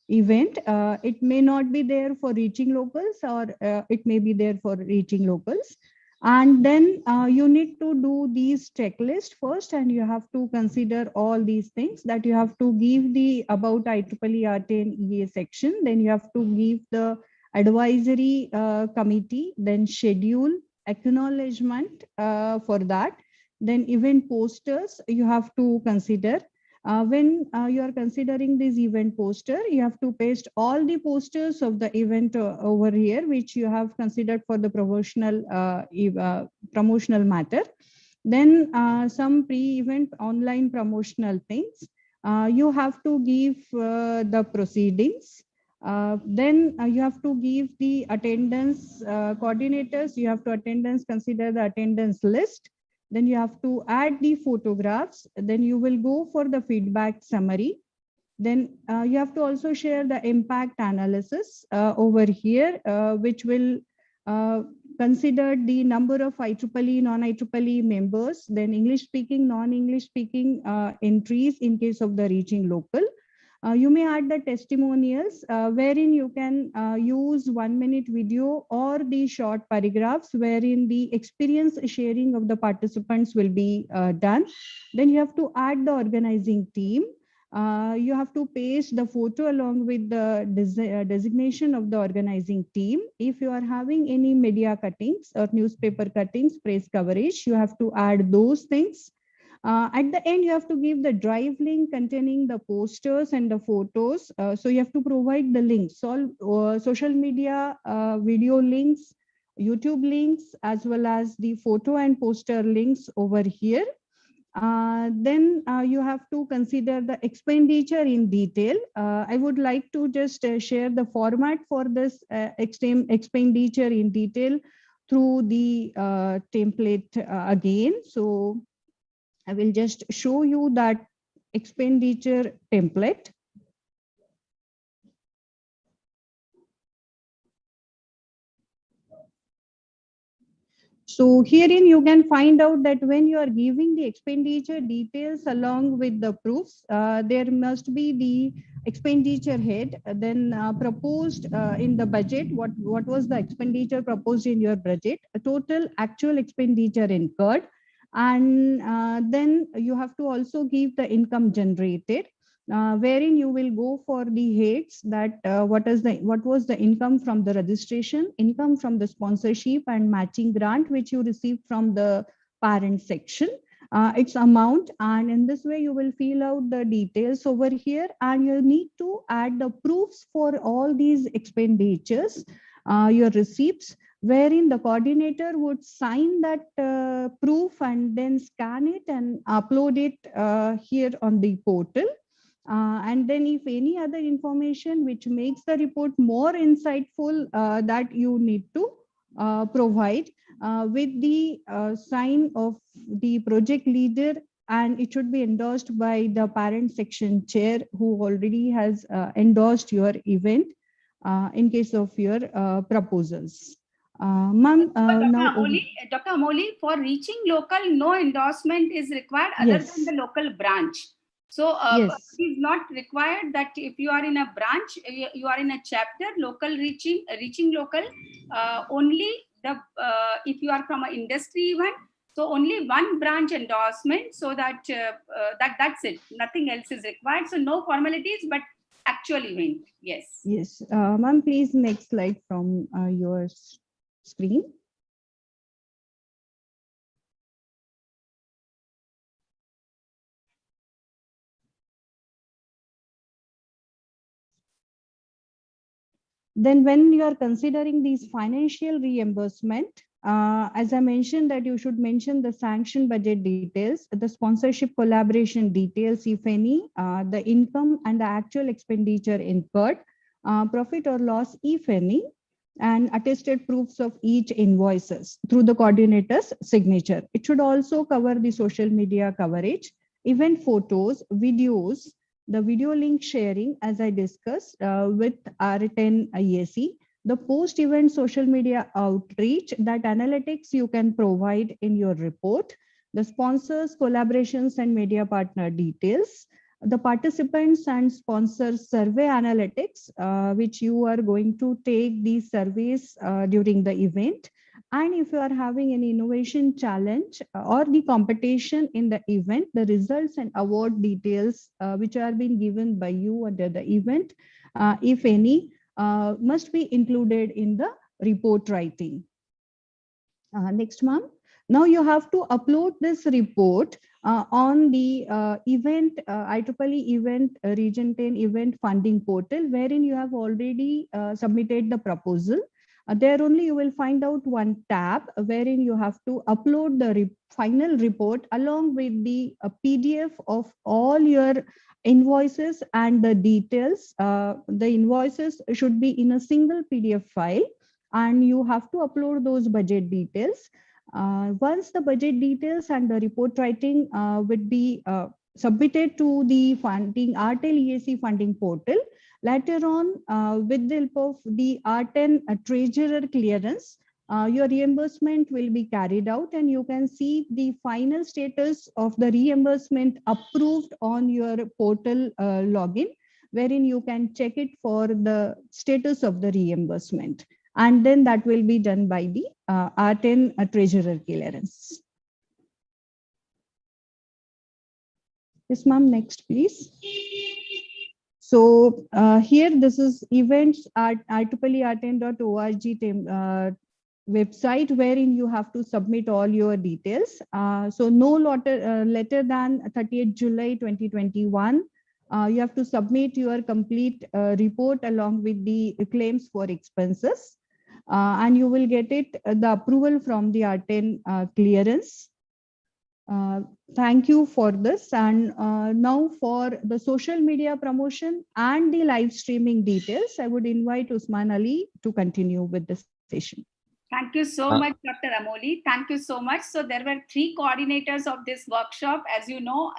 Speaker 4: event. It may not be there for reaching locals, or it may be there for reaching locals. And then you need to do these checklist first, and you have to consider all these things, that you have to give the about IEEE R-10 EA section, then you have to give the advisory committee, then schedule, acknowledgement for that, then event posters you have to consider. When you are considering this event poster, you have to paste all the posters of the event over here, which you have considered for the promotional matter. Then some pre-event online promotional things. You have to give the proceedings. Then you have to give the attendance coordinators. You have to consider the attendance list. Then you have to add the photographs. Then you will go for the feedback summary. Then you have to also share the impact analysis over here, which will consider the number of IEEE, non-IEEE members, then English speaking, non-English speaking entries in case of the reaching local. You may add the testimonials wherein you can use 1-minute video or the short paragraphs wherein the experience sharing of the participants will be done. Then you have to add the organizing team. You have to paste the photo along with the designation of the organizing team. If you are having any media cuttings or newspaper cuttings, press coverage, you have to add those things. At the end, you have to give the drive link containing the posters and the photos. So you have to provide the links, all social media video links, YouTube links, as well as the photo and poster links over here. Then you have to consider the expenditure in detail. I would like to just share the format for this expenditure in detail through the template again. So I will just show you that expenditure template. So herein you can find out that when you are giving the expenditure details along with the proofs, there must be the expenditure head, then proposed in the budget, what was the expenditure proposed in your budget, a total actual expenditure incurred, and then you have to also give the income generated. Wherein you will go for the heads that what was the income from the registration, income from the sponsorship and matching grant which you received from the parent section, its amount, and in this way you will fill out the details over here, and you need to add the proofs for all these expenditures, your receipts, wherein the coordinator would sign that proof and then scan it and upload it here on the portal. And then if any other information which makes the report more insightful, that you need to provide with the sign of the project leader, and it should be endorsed by the parent section chair who already has endorsed your event in case of your proposals. Ma'am,
Speaker 2: Dr. Amoli, for reaching local, no endorsement is required other than the local branch. So
Speaker 4: yes.
Speaker 2: it is not required that if you are in a branch, you are in a chapter, local reaching local, only the if you are from an industry event, so only one branch endorsement, so that that's it. Nothing else is required. So no formalities, but actual event. Yes.
Speaker 4: Yes, ma'am, please next slide from your screen. Then when you are considering these financial reimbursement, as I mentioned that you should mention the sanction budget details, the sponsorship collaboration details, if any, the income and the actual expenditure incurred, profit or loss, if any, and attested proofs of each invoices through the coordinator's signature. It should also cover the social media coverage, event photos, videos, the video link sharing, as I discussed with R-10 Ieee, the post-event social media outreach, that analytics you can provide in your report, the sponsors, collaborations, and media partner details, the participants and sponsors survey analytics, which you are going to take these surveys during the event. And if you are having any innovation challenge or the competition in the event, the results and award details which are being given by you under the event, if any, must be included in the report writing. Next, ma'am. Now you have to upload this report on the IEEE event Region 10 event funding portal, wherein you have already submitted the proposal. There only you will find out one tab wherein you have to upload the final report along with the PDF of all your invoices and the details. The invoices should be in a single PDF file, and you have to upload those budget details. Once the budget details and the report writing would be submitted to the funding R-10 EAC funding portal, later on, with the help of the R-10 treasurer clearance, your reimbursement will be carried out, and you can see the final status of the reimbursement approved on your portal login, wherein you can check it for the status of the reimbursement. And then that will be done by the R-10 treasurer clearance. Yes, ma'am, next, please. So here, this is events at IEEE-R10.org website, wherein you have to submit all your details. So no later than 30th July 2021, you have to submit your complete report along with the claims for expenses. And you will get it the approval from the R-10 clearance. Thank you for this. And now for the social media promotion and the live streaming details, I would invite Usman Ali to continue with the session.
Speaker 2: Thank you so much, Dr. Amoli. Thank you so much. So there were 3 coordinators of this workshop. As you know,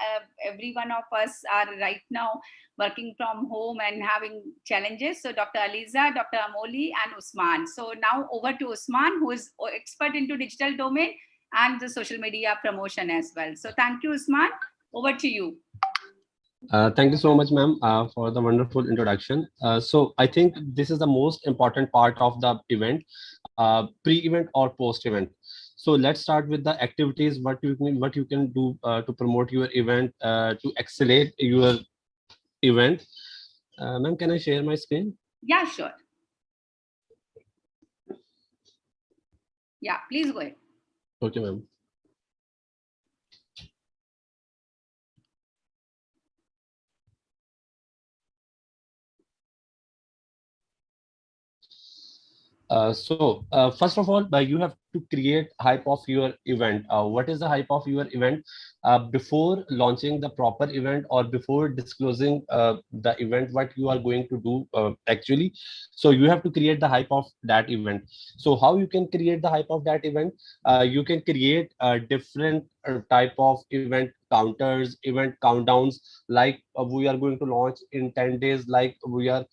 Speaker 2: every one of us are right now working from home and having challenges. So Dr. Aliza, Dr. Amoli, and Usman. So now over to Usman, who is expert into digital domain and the social media promotion as well. So thank you, Usman. Over to you.
Speaker 9: Thank you so much, ma'am, for the wonderful introduction. So I think this is the most important part of the event, pre-event or post-event. So let's start with the activities, what you can do to promote your event, to accelerate your event. Ma'am, can I share my screen?
Speaker 2: Yeah, sure. Yeah, please go ahead.
Speaker 9: Okay, ma'am. First of all, you have to create hype of your event. What is the hype of your event? Before launching the proper event or before disclosing the event, what you are going to do actually. So you have to create the hype of that event. So how you can create the hype of that event? You can create different type of event counters, event countdowns, like we are going to launch in 10 days, like we are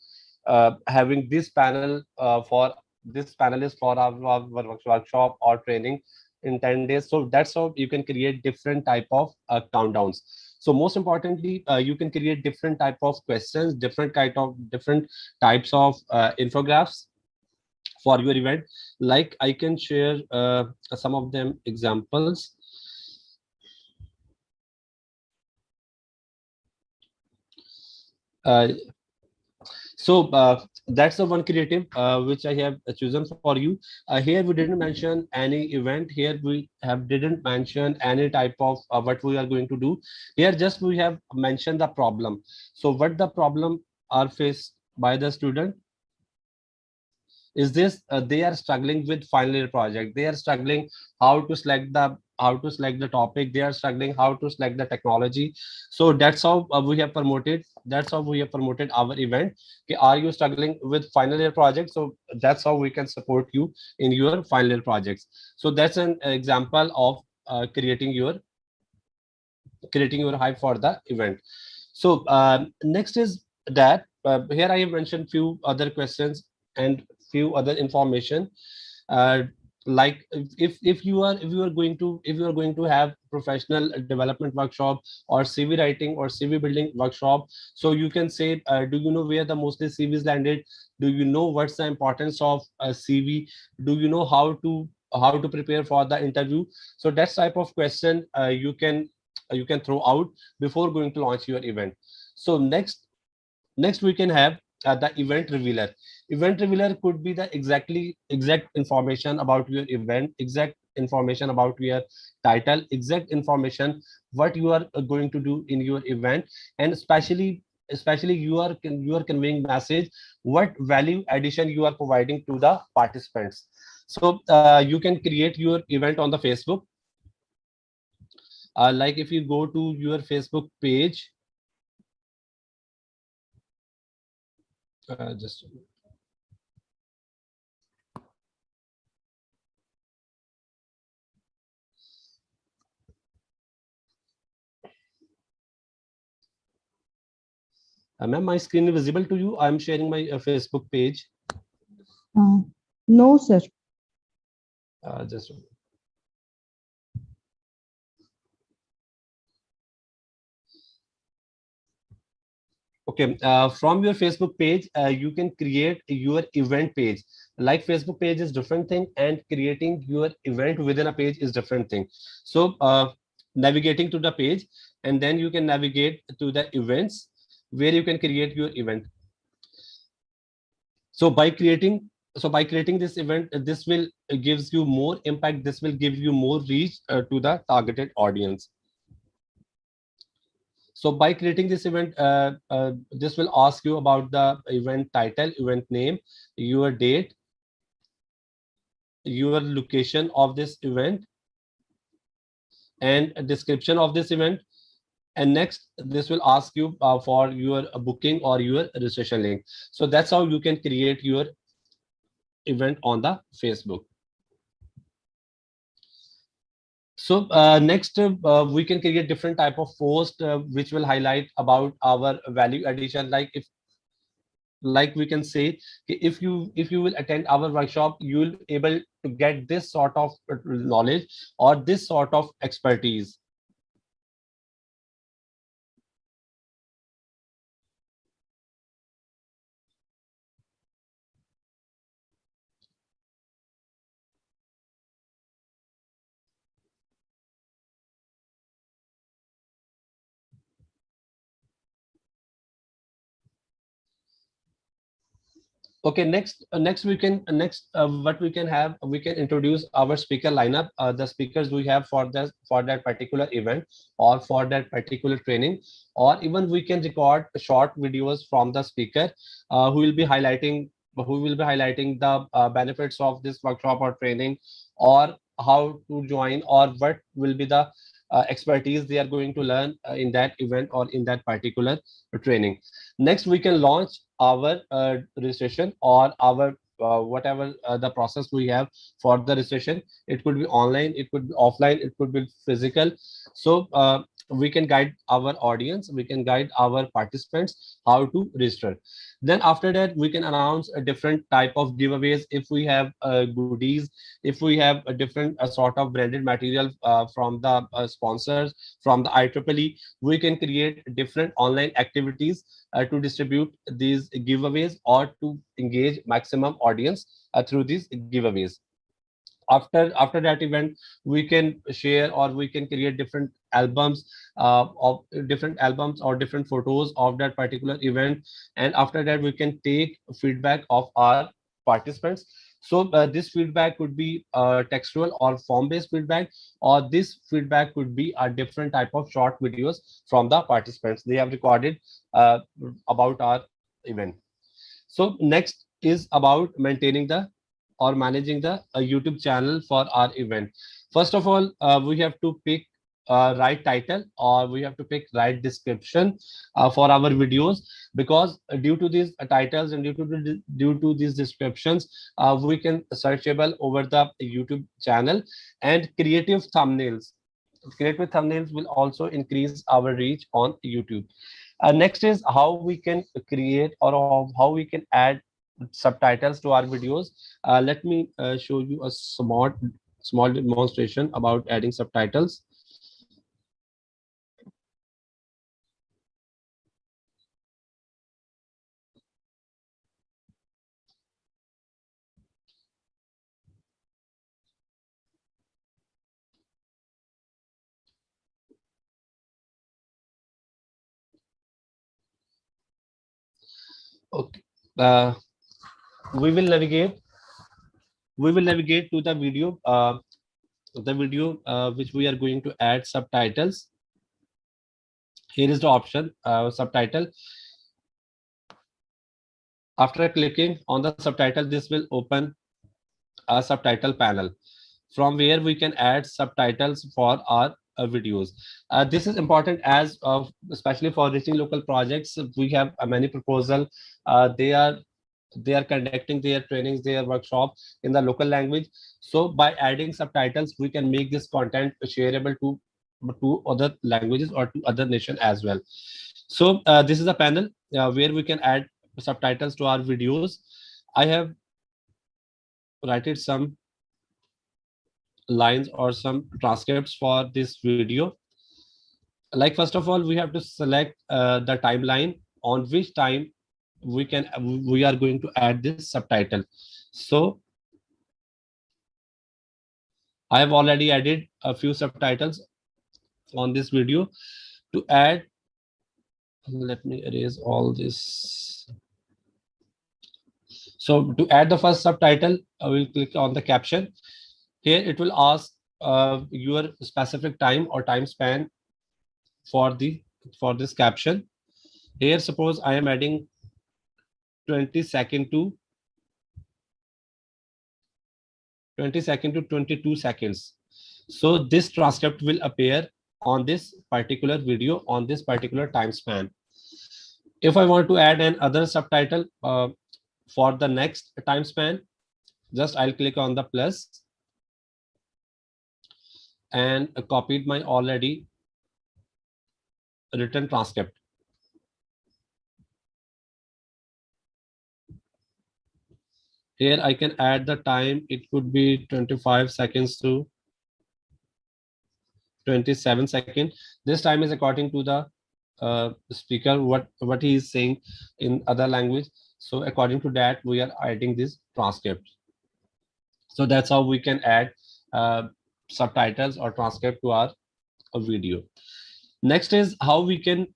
Speaker 9: having this panel for this panelist for our workshop or training in 10 days. So that's how you can create different type of countdowns. So most importantly, you can create different type of questions, different types of infographics for your event. Like I can share some of them examples. That's the one creative which I have chosen for you. Here we didn't mention any event. Here we didn't mention any type of what we are going to do. Here just we have mentioned the problem. So what the problem are faced by the student is this: they are struggling with final year project. They are struggling how to select the topic. They are struggling how to select the technology. So that's how we have promoted. That's how we have promoted our event. Okay, are you struggling with final year project? So that's how we can support you in your final year projects. So that's an example of creating your hype for the event. So next is that here I have mentioned few other questions and few other information. Like if you are going to have professional development workshop or CV writing or CV building workshop, so you can say, do you know where the mostly CVs landed? Do you know what's the importance of a CV? Do you know how to prepare for the interview? So that type of question you can throw out before going to launch your event. So next we can have the event revealer. Event revealer could be the exact information about your event, exact information about your title, exact information what you are going to do in your event, and especially you are conveying message what value addition you are providing to the participants. So you can create your event on the Facebook. Like if you go to your Facebook page, just ma'am, my screen is visible to you? I'm sharing my Facebook page.
Speaker 4: No, sir.
Speaker 9: Just okay. From your Facebook page, you can create your event page. Like Facebook page is different thing, and creating your event within a page is different thing. So navigating to the page, and then you can navigate to the events where you can create your event. So by creating this event, this will gives you more impact. This will give you more reach to the targeted audience. So by creating this event, this will ask you about the event title, event name, your date, your location of this event, and a description of this event. And next, this will ask you for your booking or your registration link. So that's how you can create your event on the Facebook. So next, we can create different type of post which will highlight about our value addition. Like we can say, if you will attend our workshop, you will able to get this sort of knowledge or this sort of expertise. Okay, next we can what we can have, we can introduce our speaker lineup, the speakers we have for that particular event or for that particular training, or even we can record short videos from the speaker who will be highlighting the benefits of this workshop or training, or how to join, or what will be the expertise they are going to learn in that event or in that particular training. Next, we can launch our registration or our whatever the process we have for the registration. It could be online, it could be offline, it could be physical. So we can guide our audience, we can guide our participants how to register. Then after that, we can announce a different type of giveaways. If we have goodies, if we have a different sort of branded material from the sponsors, from the IEEE, we can create different online activities to distribute these giveaways or to engage maximum audience through these giveaways. After that event, we can share or we can create different albums or different photos of that particular event, and after that we can take feedback of our participants. So this feedback could be textual or form based feedback, or this feedback could be a different type of short videos from the participants they have recorded about our event. So next is about maintaining the or managing the YouTube channel for our event. First of all, we have to pick right title, or we have to pick right description for our videos, because due to these titles and due to these descriptions, we can searchable over the YouTube channel. And creative thumbnails will also increase our reach on YouTube. Next is how we can create or how we can add subtitles to our videos. Let me show you a small demonstration about adding subtitles. Okay, we will navigate to the video. the video which we are going to add subtitles. Here is the option subtitle. After clicking on the subtitle, this will open a subtitle panel from where we can add subtitles for our videos. This is important as especially for reaching local projects. We have many proposal. They are conducting their trainings, their workshop in the local language. So by adding subtitles, we can make this content shareable to other languages or to other nation as well. So this is a panel where we can add subtitles to our videos. I have written some lines or some transcripts for this video. Like first of all, we have to select the timeline on which time we are going to add this subtitle. So I have already added a few subtitles on this video. To add, let me erase all this. So to add the first subtitle, I will click on the caption. Here it will ask your specific time or time span for this caption. Here suppose I am adding 20 second to 22 seconds. So this transcript will appear on this particular video on this particular time span. If I want to add an other subtitle for the next time span, just I'll click on the plus and copied my already written transcript. Here I can add the time. It could be 25 seconds to 27 seconds. This time is according to the speaker, what he is saying in other language. So according to that, we are adding this transcript. So that's how we can add subtitles or transcript to our video. Next is how we can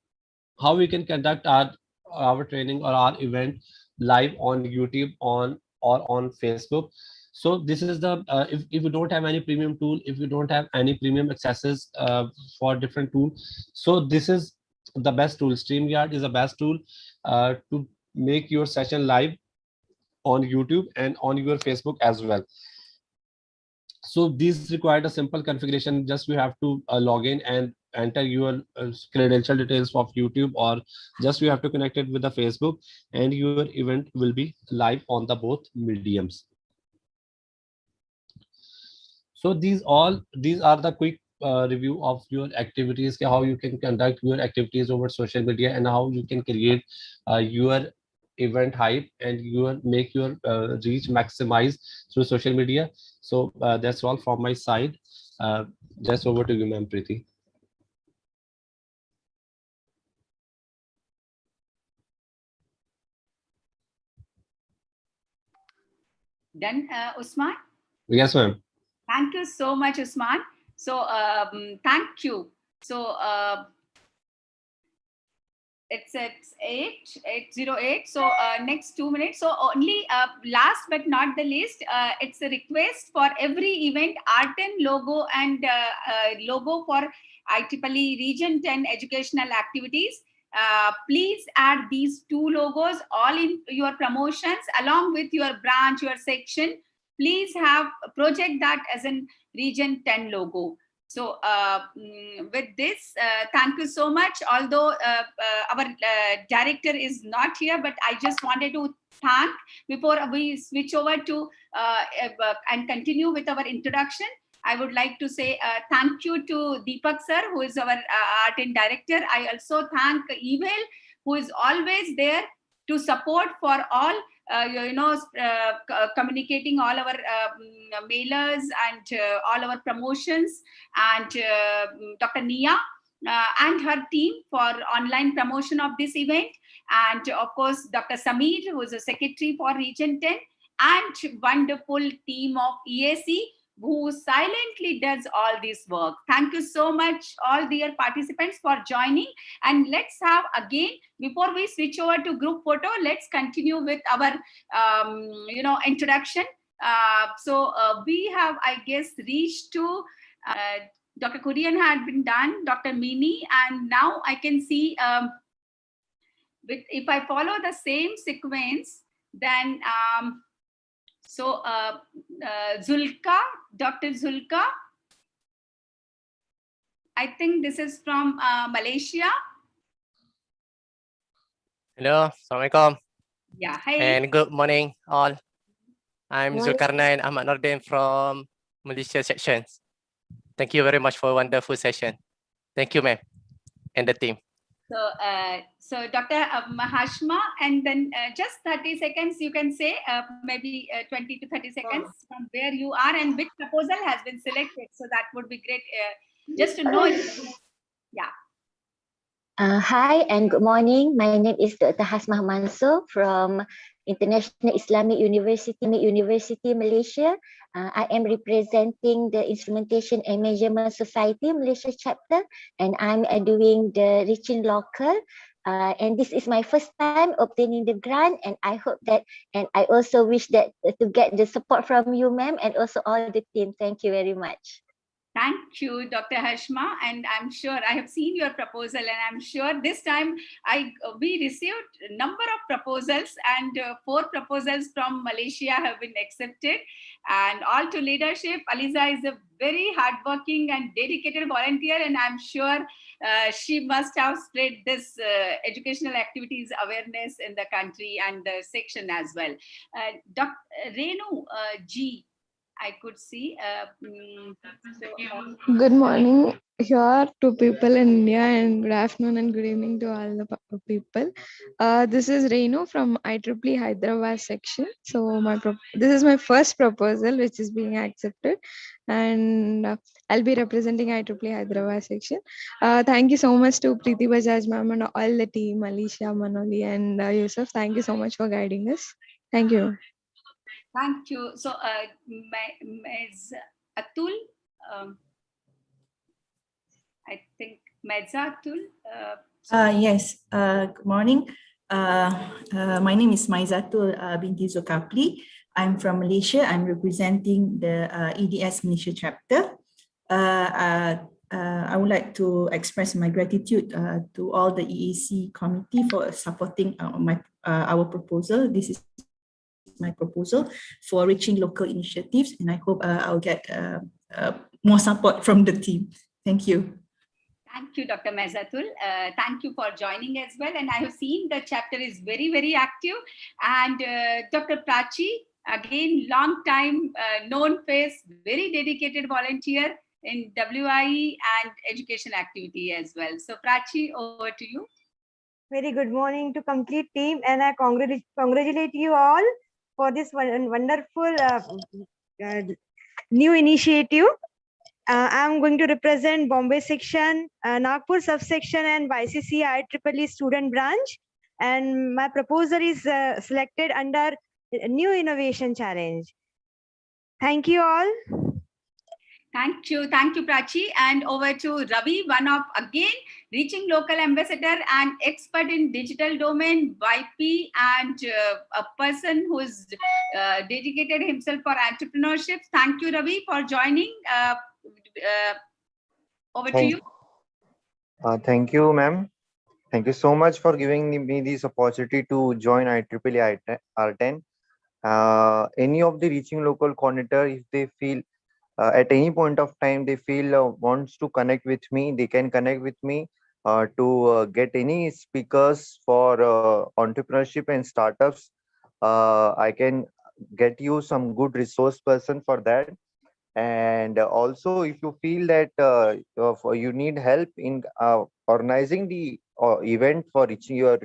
Speaker 9: conduct our training or our event live on YouTube or on Facebook. So this is the if you don't have any premium tool, if you don't have any premium accesses for different tools, so this is the best tool. StreamYard is the best tool to make your session live on YouTube and on your Facebook as well. So these required a simple configuration. Just you have to log in and enter your credential details of YouTube, or just you have to connect it with the Facebook, and your event will be live on the both mediums. So these are the quick review of your activities, how you can conduct your activities over social media and how you can create your event hype and make your reach maximize through social media. So that's all from my side. Just over to you, ma'am Preeti.
Speaker 2: Done, Usman?
Speaker 9: Yes, ma'am.
Speaker 2: Thank you so much, Usman. So thank you. So it's 8:08. So next 2 minutes. So only last but not the least, it's a request for every event R-10 logo and logo for IEEE Region 10 educational activities. Please add these 2 logos all in your promotions along with your branch, your section. Please have project that as in Region 10 logo. So with this, thank you so much. Although our director is not here, but I just wanted to thank before we switch over to and continue with our introduction. I would like to say thank you to Deepak sir, who is our art and director. I also thank Ieee, who is always there to support for all communicating all our mailers and all our promotions, and Dr. Nia and her team for online promotion of this event, and of course Dr. Sameer, who is a secretary for Region 10, and wonderful team of EAC who silently does all this work. Thank you so much, all dear participants, for joining. And let's have again, before we switch over to group photo, let's continue with our introduction. We have, I guess, reached to Dr. Korean had been done, Dr. Mini, and now I can see if I follow the same sequence, then Zulka, Dr. Zulka, I think this is from Malaysia.
Speaker 18: Hello, Assalamualaikum.
Speaker 2: Yeah, hi.
Speaker 18: And good morning, all. I'm
Speaker 2: Morning.
Speaker 18: Zulkarnain Ahmad Nordin from Malaysia sections. Thank you very much for a wonderful session. Thank you, ma'am, and the team.
Speaker 2: So Dr. Hashma, and then just 30 seconds, you can say, maybe 20 to 30 seconds from where you are and which proposal has been selected. So that would be great, just to know. Yeah.
Speaker 19: Hi and good morning. My name is Dr. Hasmah Mansur from International Islamic University, Malaysia. I am representing the Instrumentation and Measurement Society Malaysia chapter, and I'm doing the Reaching Local. And this is my first time obtaining the grant, and I hope that, and I also wish that to get the support from you, ma'am, and also all the team. Thank you very much.
Speaker 2: Thank you, Dr. Hashma, and I'm sure I have seen your proposal, and I'm sure this time we received a number of proposals, and 4 proposals from Malaysia have been accepted, and all to leadership. Aliza is a very hardworking and dedicated volunteer, and I'm sure she must have spread this educational activities awareness in the country and the section as well. Dr. Renu G, I could see.
Speaker 20: Good morning here to people in India, and good afternoon and good evening to all the people. This is Renu from IEEE Hyderabad section. So this is my first proposal which is being accepted, and I'll be representing IEEE Hyderabad section. Thank you so much to Preeti Bajaj ma'am and all the team, Alicia, Manoli and Yusuf. Thank you so much for guiding us. Thank you.
Speaker 2: Thank you. So, Ms. Atul, I think Meza Atul.
Speaker 21: Yes, good morning. My name is Maizatul binti Zulkapli. I'm from Malaysia. I'm representing the EDS Malaysia chapter. I would like to express my gratitude to all the EAC committee for supporting our proposal. This is my proposal for reaching local initiatives, and I hope I'll get more support from the team. Thank you.
Speaker 2: Thank you, Dr. Mezatul. Thank you for joining as well. And I have seen the chapter is very, very active. And Dr. Prachi, again, long time known face, very dedicated volunteer in WIE and education activity as well. So Prachi, over to you.
Speaker 22: Very good morning to complete team, and I congratulate you all for this wonderful new initiative. I'm going to represent Bombay section, Nagpur subsection, and YCC IEEE student branch. And my proposal is selected under New Innovation Challenge. Thank you all.
Speaker 2: Thank you, Prachi. And over to Ravi, one of, again, Reaching Local Ambassador and expert in digital domain, YP, and a person who's dedicated himself for entrepreneurship. Thank you, Ravi, for joining. Over to you.
Speaker 23: Thank you, ma'am. Thank you so much for giving me this opportunity to join IEEE R-10. Any of the Reaching Local coordinator, if they feel at any point of time they feel wants to connect with me, they can connect with me to get any speakers for entrepreneurship and startups. I can get you some good resource person for that. And also, if you feel that you need help in organizing the event for reaching your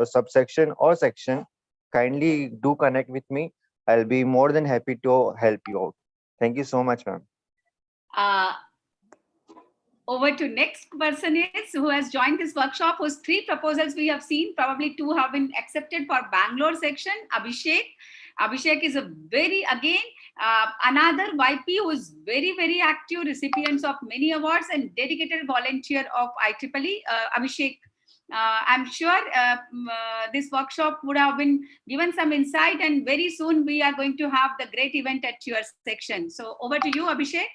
Speaker 23: subsection or section, kindly do connect with me. I'll be more than happy to help you out. Thank you so much, ma'am.
Speaker 2: Over to next person is who has joined this workshop, whose 3 proposals we have seen, probably 2 have been accepted for Bangalore section. Abhishek. Abhishek is a very, again, another YP who is very, very active, recipients of many awards and dedicated volunteer of IEEE. Abhishek, I'm sure this workshop would have been given some insight, and very soon we are going to have the great event at your section. So over to you, Abhishek.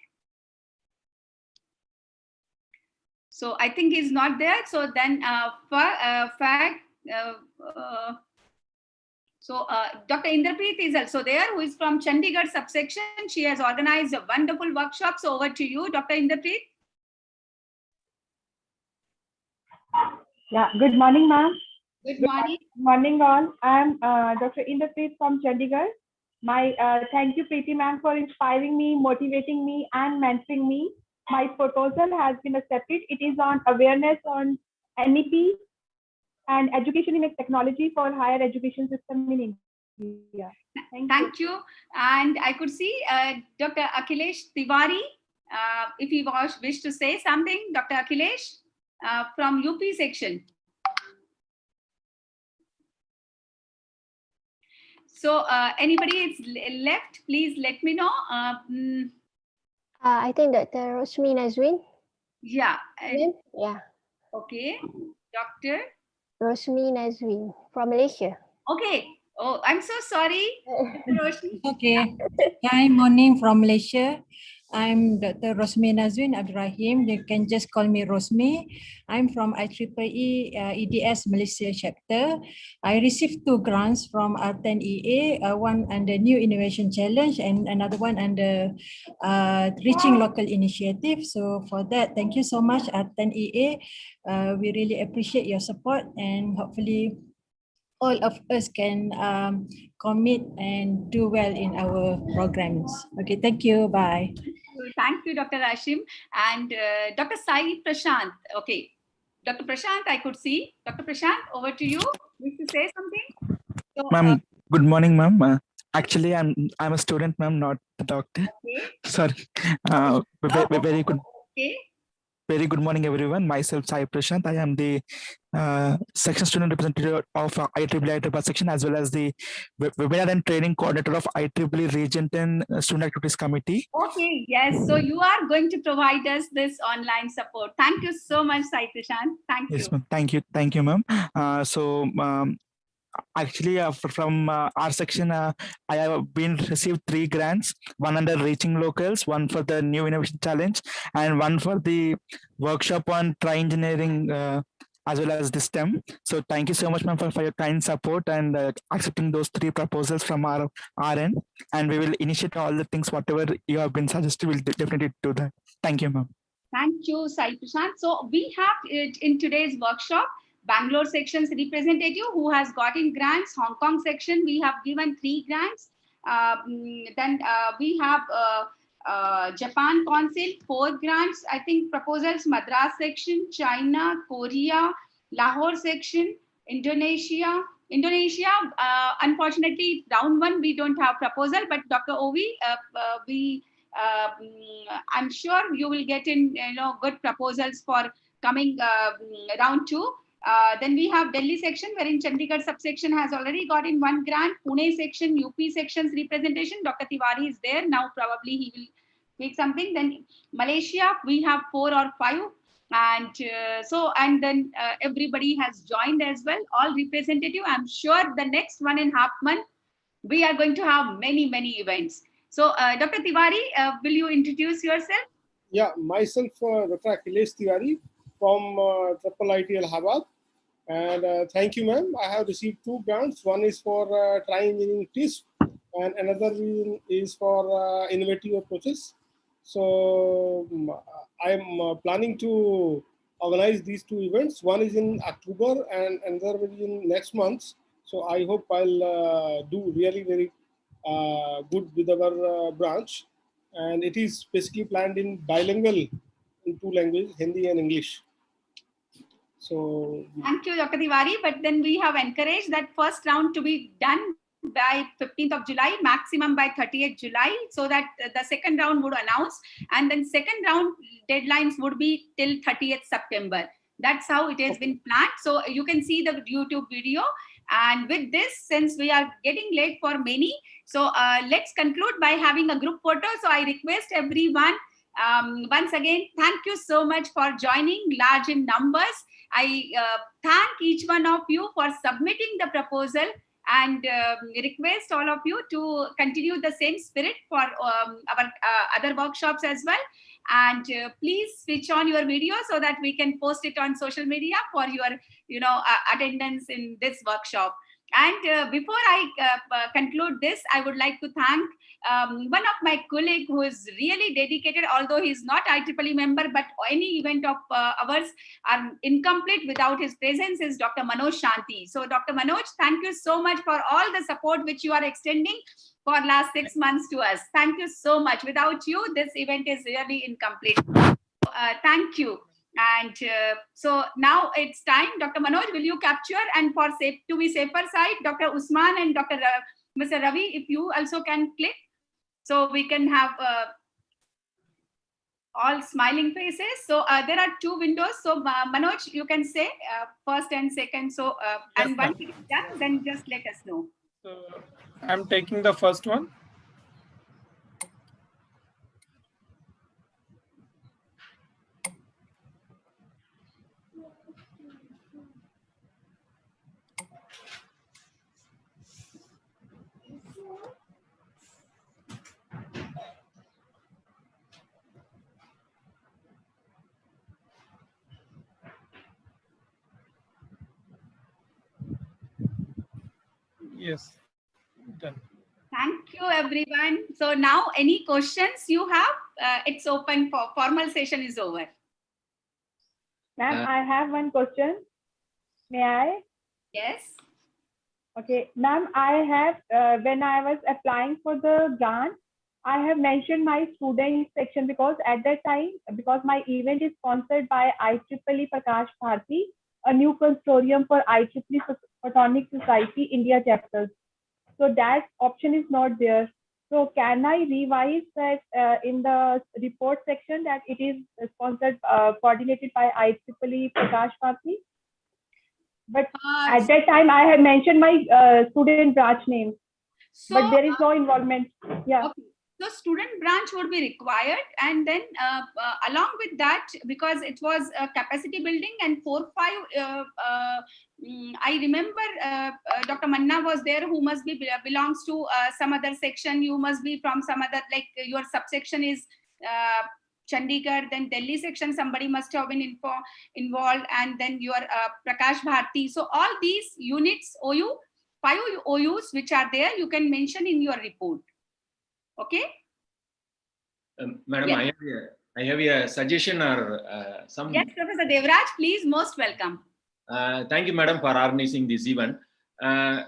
Speaker 2: So I think he's not there. So then Dr. Indrapreet is also there, who is from Chandigarh subsection. She has organized a wonderful workshop. So over to you, Dr. Indrapreet.
Speaker 5: Yeah, good morning, ma'am.
Speaker 2: Good morning.
Speaker 5: Good morning, all. I'm Dr. Indrapreet from Chandigarh. Thank you, Preeti ma'am, for inspiring me, motivating me, and mentoring me. My proposal has been accepted. It is on awareness on NEP and education in technology for higher education system in India.
Speaker 2: Thank you. And I could see Dr. Akhilesh Tiwari, if he wish to say something, Dr. Akhilesh from UP section. So anybody is left, please let me know.
Speaker 1: I think Dr. Rosmi Nazwin.
Speaker 2: Yeah.
Speaker 1: Yeah.
Speaker 2: Okay. Dr.
Speaker 1: Rosmi Nazwin from Malaysia.
Speaker 2: Okay. Oh, I'm so sorry.
Speaker 6: Okay. Hi, morning from Malaysia. I'm Dr. Rosmi Nazwin Abdurrahim. You can just call me Rosmi. I'm from IEEE EDS Malaysia chapter. I received 2 grants from R-10 EA, one under New Innovation Challenge and another one under Reaching Local Initiative. So for that, thank you so much, R-10 EA. We really appreciate your support, and hopefully all of us can commit and do well in our programs. Okay, thank you. Bye.
Speaker 2: Thank you, Dr. Rashim. And Dr. Sai Prashant. Okay. Dr. Prashant, I could see. Dr. Prashant, over to you. Wish to say something? So,
Speaker 7: Ma'am, good morning, ma'am. Actually, I'm a student, ma'am, not a doctor.
Speaker 2: Okay.
Speaker 7: Sorry. Very good.
Speaker 2: Okay.
Speaker 7: Very good morning, everyone. Myself, Sai Prashant. I am the section student representative of IEEE Hyderabad section, as well as the webinar and training coordinator of IEEE Region 10 Student Activities Committee.
Speaker 2: Okay, yes. So you are going to provide us this online support. Thank you so much, Sai Prashant. Thank you.
Speaker 7: Yes, ma'am. Thank you, ma'am. Actually, from our section, I have received 3 grants, one under Reaching Locals, one for the New Innovation Challenge, and one for the workshop on Try Engineering, as well as the STEM. So thank you so much, ma'am, for your kind support and accepting those 3 proposals from our end. And we will initiate all the things, whatever you have been suggested, we'll definitely do that. Thank you, ma'am.
Speaker 2: Thank you, Sai Prashant. So we have in today's workshop, Bangalore section's representative who has gotten grants. Hong Kong section, we have given 3 grants. Then we have Japan Council, 4 grants. I think proposals, Madras section, China, Korea, Lahore section, Indonesia. Unfortunately, round 1, we don't have proposal, but Dr. Ovi, I'm sure you will get in good proposals for coming round 2. Then we have Delhi section, wherein Chandigarh subsection has already got in 1 grant. Pune section, UP section's representation, Dr. Tiwari is there. Now probably he will make something. Then Malaysia, we have 4 or 5. And then everybody has joined as well, all representative. I'm sure the next 1.5 months, we are going to have many, many events. So Dr. Tiwari, will you introduce yourself?
Speaker 24: Yeah, myself, Dr. Akhilesh Tiwari from IIIT Allahabad. And thank you, ma'am. I have received 2 grants. One is for Try Engineering TISP, and another is for innovative approaches. So I'm planning to organize these 2 events. One is in October and another will be in next month. So I hope I'll do really very good with our branch. And it is basically planned in bilingual in 2 languages, Hindi and English. So
Speaker 2: thank you, Dr. Tiwari. But then we have encouraged that first round to be done by 15th of July, maximum by 30th July, so that the second round would announce, and then second round deadlines would be till 30th September. That's how it has been planned. So you can see the YouTube video. And with this, since we are getting late for many, so let's conclude by having a group photo. So I request everyone, once again, thank you so much for joining large in numbers. I thank each one of you for submitting the proposal and request all of you to continue the same spirit for our other workshops as well. And please switch on your video so that we can post it on social media for your attendance in this workshop. And before I conclude this, I would like to thank one of my colleagues who is really dedicated, although he's not IEEE member, but any event of ours are incomplete without his presence, is Dr. Manoj Shanti. So Dr. Manoj, thank you so much for all the support which you are extending for last 6 months to us. Thank you so much. Without you, this event is really incomplete. Thank you. And so now it's time. Dr. Manoj, will you capture? And for to be safer side, Dr. Usman and Dr. Mr. Ravi, if you also can click, so we can have all smiling faces. So there are 2 windows. So Manoj, you can say first and second. So
Speaker 3: Yes,
Speaker 2: and once it is done, then just let us know.
Speaker 3: So I'm taking the first one. Yes, done.
Speaker 2: Thank you, everyone. So now any questions you have, it's open for formal session is over.
Speaker 5: Ma'am, I have one question. May I?
Speaker 2: Yes.
Speaker 5: Okay, ma'am, I have, when I was applying for the grant, I have mentioned my student section because at that time, because my event is sponsored by IEEE Prakash Bharti, a new consortium for IEEE Photonic Society India chapters. So that option is not there. So can I revise that in the report section that it is sponsored, coordinated by IEEE Prakash Bharti? But at that time, I had mentioned my student branch name,
Speaker 2: so,
Speaker 5: but there is no involvement. Yeah.
Speaker 2: Okay. So student branch would be required, and then along with that, because it was a capacity building and 4-5, I remember Dr. Manna was there, who must be belongs to some other section. You must be from some other, like your subsection is Chandigarh, then Delhi section, somebody must have been involved, and then your Prakash Bharti. So all these units, 5 OUs which are there, you can mention in your report. Okay.
Speaker 8: Madam,
Speaker 2: Yes.
Speaker 8: I have a suggestion or some.
Speaker 2: Yes, Professor Devraj, please, most welcome.
Speaker 8: Thank you, madam, for organizing this event.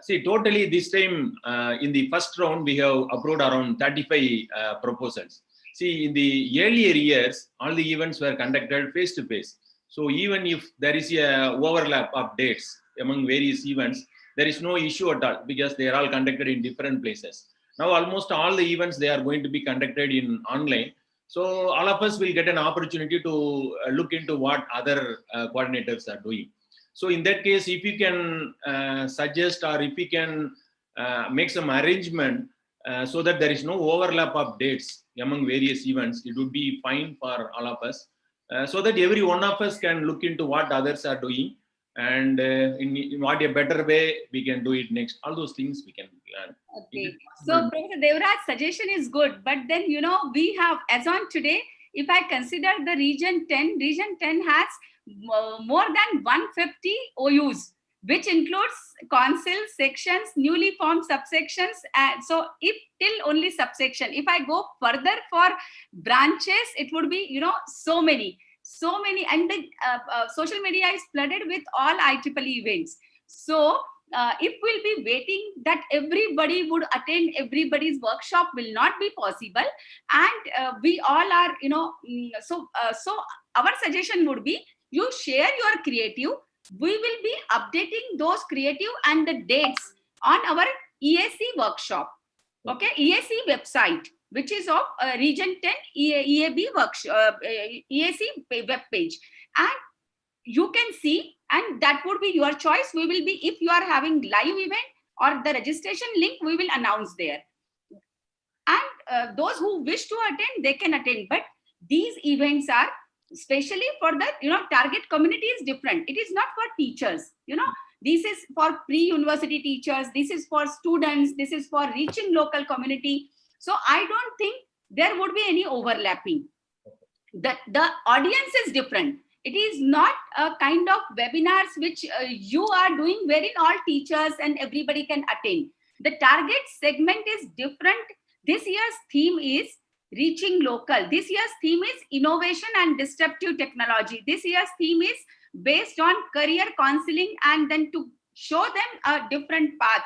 Speaker 8: See, totally this time in the first round, we have approved around 35 proposals. See, in the earlier years, all the events were conducted face to face. So even if there is a overlap of dates among various events, there is no issue at all because they are all conducted in different places. Now, almost all the events, they are going to be conducted in online. So all of us will get an opportunity to look into what other coordinators are doing. So in that case, if you can suggest or if you can make some arrangement so that there is no overlap of dates among various events, it would be fine for all of us. So that every one of us can look into what others are doing and in what a better way we can do it next. All those things we can plan.
Speaker 2: Okay. So Professor Devraj's suggestion is good, but then, we have, as on today, if I consider the region 10 has more than 150 OUs, which includes councils, sections, newly formed subsections. And so if till only subsection, if I go further for branches, it would be, so many, and the social media is flooded with all IEEE events. So if we'll be waiting that everybody would attend everybody's workshop will not be possible. And we all are, so our suggestion would be, you share your creative. We will be updating those creative and the dates on our EAC workshop. Okay, EAC website, which is of Region 10 EAB workshop, EAC web page. And you can see, and that would be your choice. We will be, if you are having live event or the registration link, we will announce there. And those who wish to attend, they can attend. But these events are especially for the, target community is different. It is not for teachers, this is for pre-university teachers, this is for students, this is for reaching local community. So I don't think there would be any overlapping. The audience is different. It is not a kind of webinars which you are doing wherein all teachers and everybody can attend. The target segment is different. This year's theme is reaching local. This year's theme is innovation and disruptive technology. This year's theme is based on career counseling and then to show them a different path,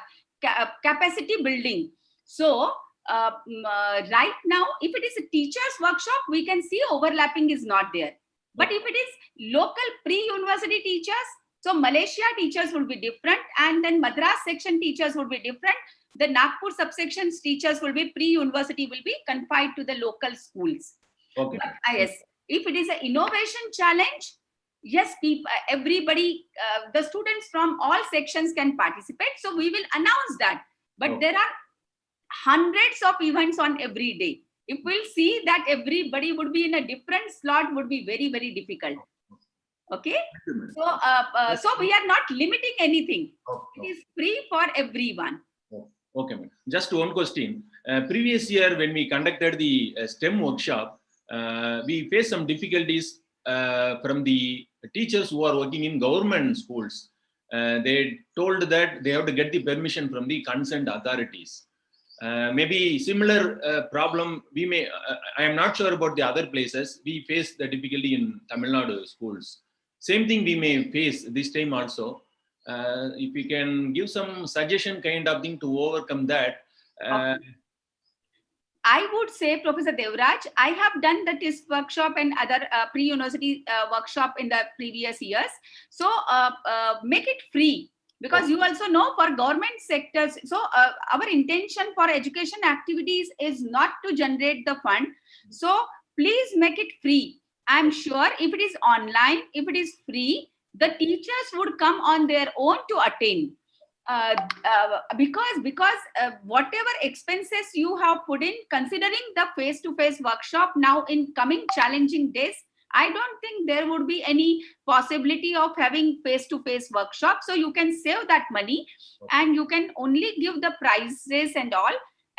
Speaker 2: capacity building. So right now, if it is a teacher's workshop, we can see overlapping is not there. But if it is local pre-university teachers, so Malaysia teachers will be different, and then Madras section teachers will be different. The Nagpur subsections teachers will be pre-university, will be confined to the local schools.
Speaker 8: Okay.
Speaker 2: But, yes, if it is an innovation challenge, yes, everybody, the students from all sections can participate. So we will announce that. But there are hundreds of events on every day. If we'll see that everybody would be in a different slot, would be very, very difficult. Okay. So, so we are not limiting anything. It is free for everyone.
Speaker 8: Okay, ma'am. Just one question. Previous year, when we conducted the STEM workshop, we faced some difficulties from the teachers who are working in government schools. They told that they have to get the permission from the concerned authorities. Maybe similar problem we may, I am not sure about the other places, we face the difficulty in Tamil Nadu schools. Same thing we may face this time also. If we can give some suggestion kind of thing to overcome that.
Speaker 2: I would say, Professor Devraj, I have done the TISP workshop and other pre-university workshop in the previous years. So make it free. Because you also know for government sectors, so our intention for education activities is not to generate the fund. So please make it free. I'm sure if it is online, if it is free, the teachers would come on their own to attend. Because whatever expenses you have put in, considering the face-to-face workshop now in coming challenging days, I don't think there would be any possibility of having face-to-face workshop. So you can save that money and you can only give the prizes and all,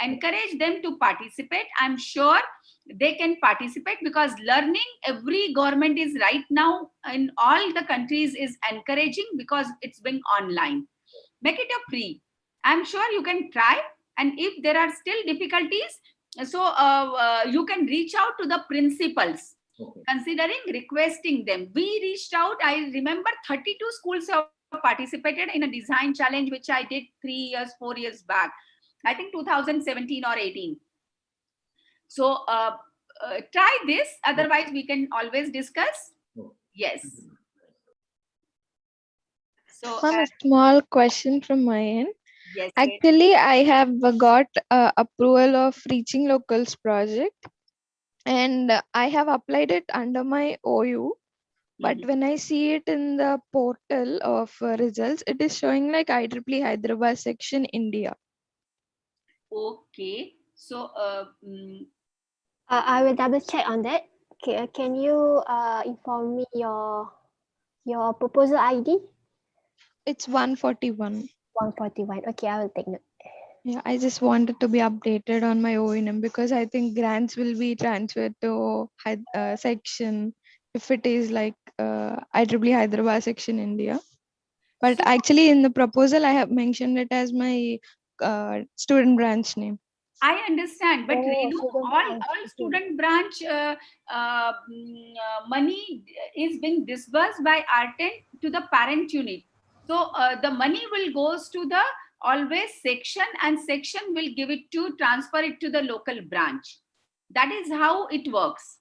Speaker 2: encourage them to participate. I'm sure they can participate because learning, every government is right now in all the countries is encouraging because it's been online. Make it a free. I'm sure you can try. And if there are still difficulties, so you can reach out to the principals. Okay. Considering requesting them. We reached out, I remember 32 schools have participated in a design challenge, which I did 4 years back. I think 2017 or 18. So try this, otherwise we can always discuss. Yes. So
Speaker 20: a small question from my end.
Speaker 2: Yes.
Speaker 20: Actually, I have got approval of Reaching Locals project. And I have applied it under my OU, but when I see it in the portal of results, it is showing like IEEE Hyderabad section India.
Speaker 2: Okay, so
Speaker 1: I will double check on that. Okay, can you inform me your proposal ID?
Speaker 20: It's 141.
Speaker 1: 141. Okay, I will take note.
Speaker 20: Yeah, I just wanted to be updated on my ONM because I think grants will be transferred to section if it is like IEEE Hyderabad section India. But so, actually in the proposal, I have mentioned it as my student branch name.
Speaker 2: I understand, but all student branch money is being disbursed by R-10 to the parent unit. So the money will goes to the always section and section will give it to transfer it to the local branch. That is how it works.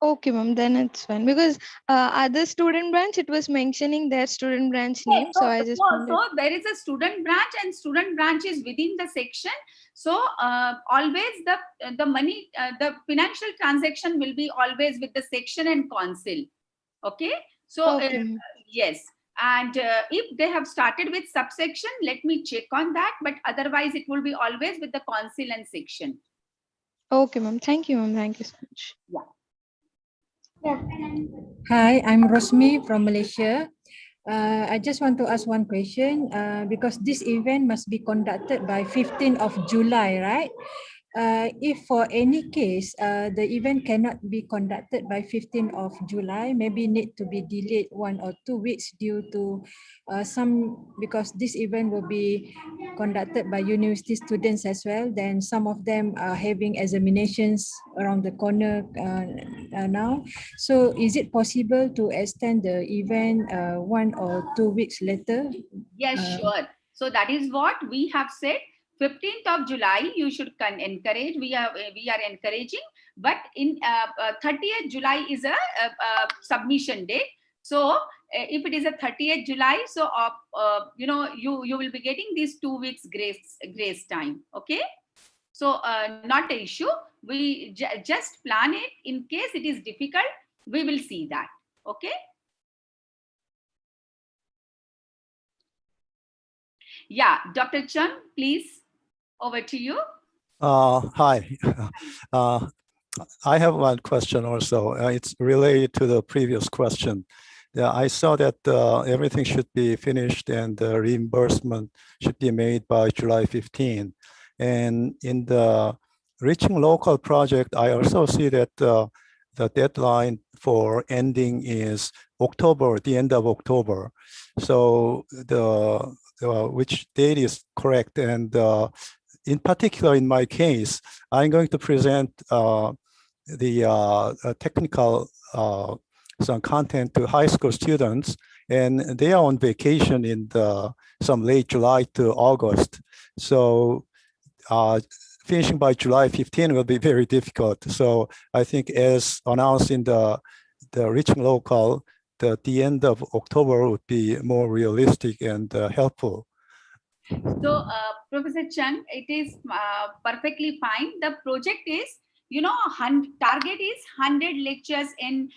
Speaker 20: Okay, ma'am, then it's fine because other student branch, it was mentioning their student branch name.
Speaker 2: Yes,
Speaker 20: so I just
Speaker 2: so there is a student branch and student branch is within the section. So always the money, the financial transaction will be always with the section and council. Okay. So yes. And if they have started with subsection, let me check on that. But otherwise, it will be always with the council and section.
Speaker 20: Okay, ma'am. Thank you, ma'am. Thank you so much.
Speaker 2: Yeah.
Speaker 6: Hi, I'm Rosmi from Malaysia. I just want to ask one question because this event must be conducted by 15th of July, right? If for any case the event cannot be conducted by 15th of July, maybe need to be delayed 1 or 2 weeks due to because this event will be conducted by university students as well. Then some of them are having examinations around the corner now. So is it possible to extend the event 1 or 2 weeks later?
Speaker 2: Yes, sure. So that is what we have said. 15th of July, you should encourage. We are encouraging, but in 30th July is a submission date. So if it is a 30th July, so you will be getting these 2 weeks grace time. Okay. So not an issue. We just plan it. In case it is difficult, we will see that. Okay. Yeah, Dr. Chun, please, over to you.
Speaker 10: Hi. I have one question also. It's related to the previous question. Yeah, I saw that everything should be finished and the reimbursement should be made by July 15. And in the Reaching Local project, I also see that the deadline for ending is October, the end of October. So which date is correct? And in particular, in my case, I'm going to present the technical some content to high school students, and they are on vacation in some late July to August. So finishing by July 15 will be very difficult. So I think as announced in the Reaching Local, the end of October would be more realistic and helpful.
Speaker 2: So, Professor Chung, it is perfectly fine. The project is, target is 100 lectures in,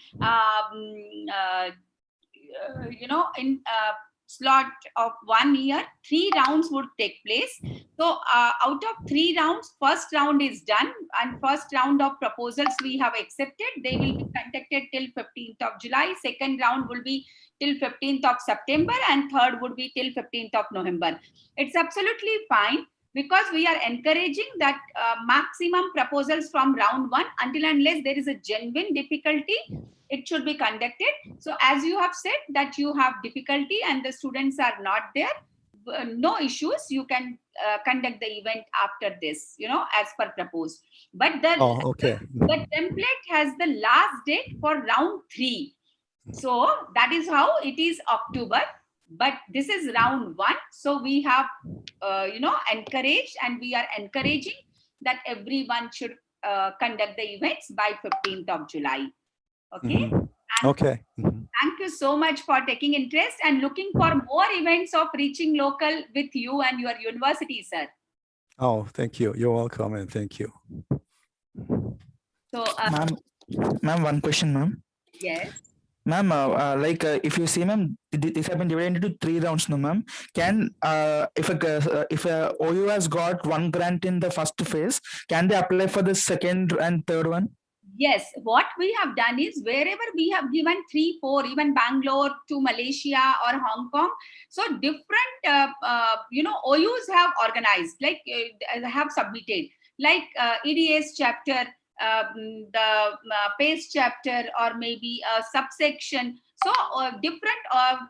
Speaker 2: slot of 1 year. 3 rounds would take place. So out of 3 rounds, first round is done, and first round of proposals we have accepted. They will be conducted till 15th of July. Second round will be till 15th of September, and third would be till 15th of November. It's absolutely fine, because we are encouraging that maximum proposals from round 1, until unless there is a genuine difficulty, it should be conducted. So as you have said that you have difficulty and the students are not there, no issues, you can conduct the event after this, as per proposed. But the template has the last date for round 3. So that is how it is October, but this is round 1. So we have, encouraged, and we are encouraging that everyone should conduct the events by 15th of July. Okay.
Speaker 10: Okay.
Speaker 2: Thank you so much for taking interest, and looking for more events of Reaching Local with you and your university, sir.
Speaker 10: Oh, thank you. You're welcome, and thank you.
Speaker 2: So,
Speaker 7: ma'am, one question, ma'am.
Speaker 2: Yes.
Speaker 7: Ma'am, if you see, ma'am, this has been divided into 3 rounds, no, ma'am. Can if a OU has got 1 grant in the first phase, can they apply for the second and third one?
Speaker 2: Yes, what we have done is, wherever we have given 3, 4, even Bangalore to Malaysia or Hong Kong, so different OUs have organized, have submitted, like EDS chapter, the PACE chapter, or maybe a subsection. So different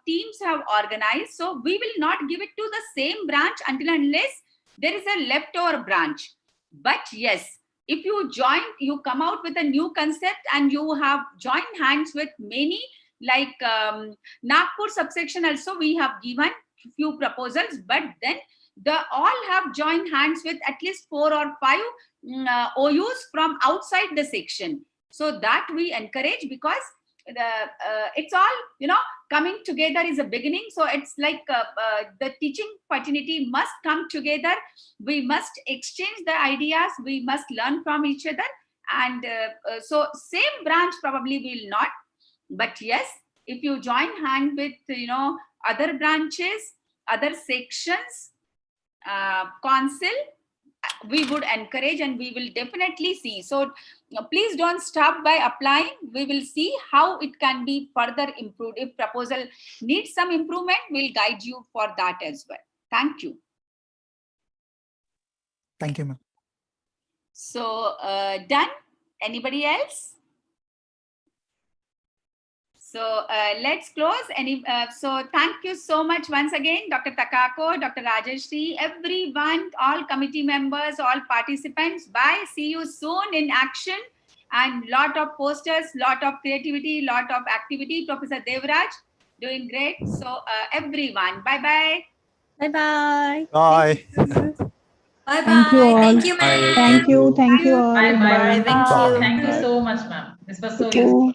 Speaker 2: teams have organized. So we will not give it to the same branch until unless there is a leftover branch. But yes, if you join, you come out with a new concept, and you have joined hands with many, like Nagpur subsection also we have given few proposals, but then all have joined hands with at least 4 or 5 OUs from outside the section. So that we encourage, because it's all, coming together is a beginning. So it's like the teaching fraternity must come together. We must exchange the ideas. We must learn from each other. And so same branch probably will not. But yes, if you join hand with, other branches, other sections, council, we would encourage, and we will definitely see. So please don't stop by applying. We will see how it can be further improved. If proposal needs some improvement, we'll guide you for that as well. Thank you.
Speaker 7: Thank you, ma'am.
Speaker 2: So done. Anybody else? So let's close. So thank you so much once again, Dr. Takako, Dr. Rajeshri, everyone, all committee members, all participants. Bye. See you soon in action. And lot of posters, lot of creativity, lot of activity. Professor Devraj doing great. So everyone, bye-bye.
Speaker 11: Bye-bye.
Speaker 10: Bye.
Speaker 11: Bye-bye.
Speaker 4: Thank you all.
Speaker 11: Thank you, ma'am.
Speaker 4: Thank you. Thank you all.
Speaker 16: Bye bye.
Speaker 11: Thank you.
Speaker 16: Thank you so much, ma'am. This was so
Speaker 1: Thank you.
Speaker 16: useful.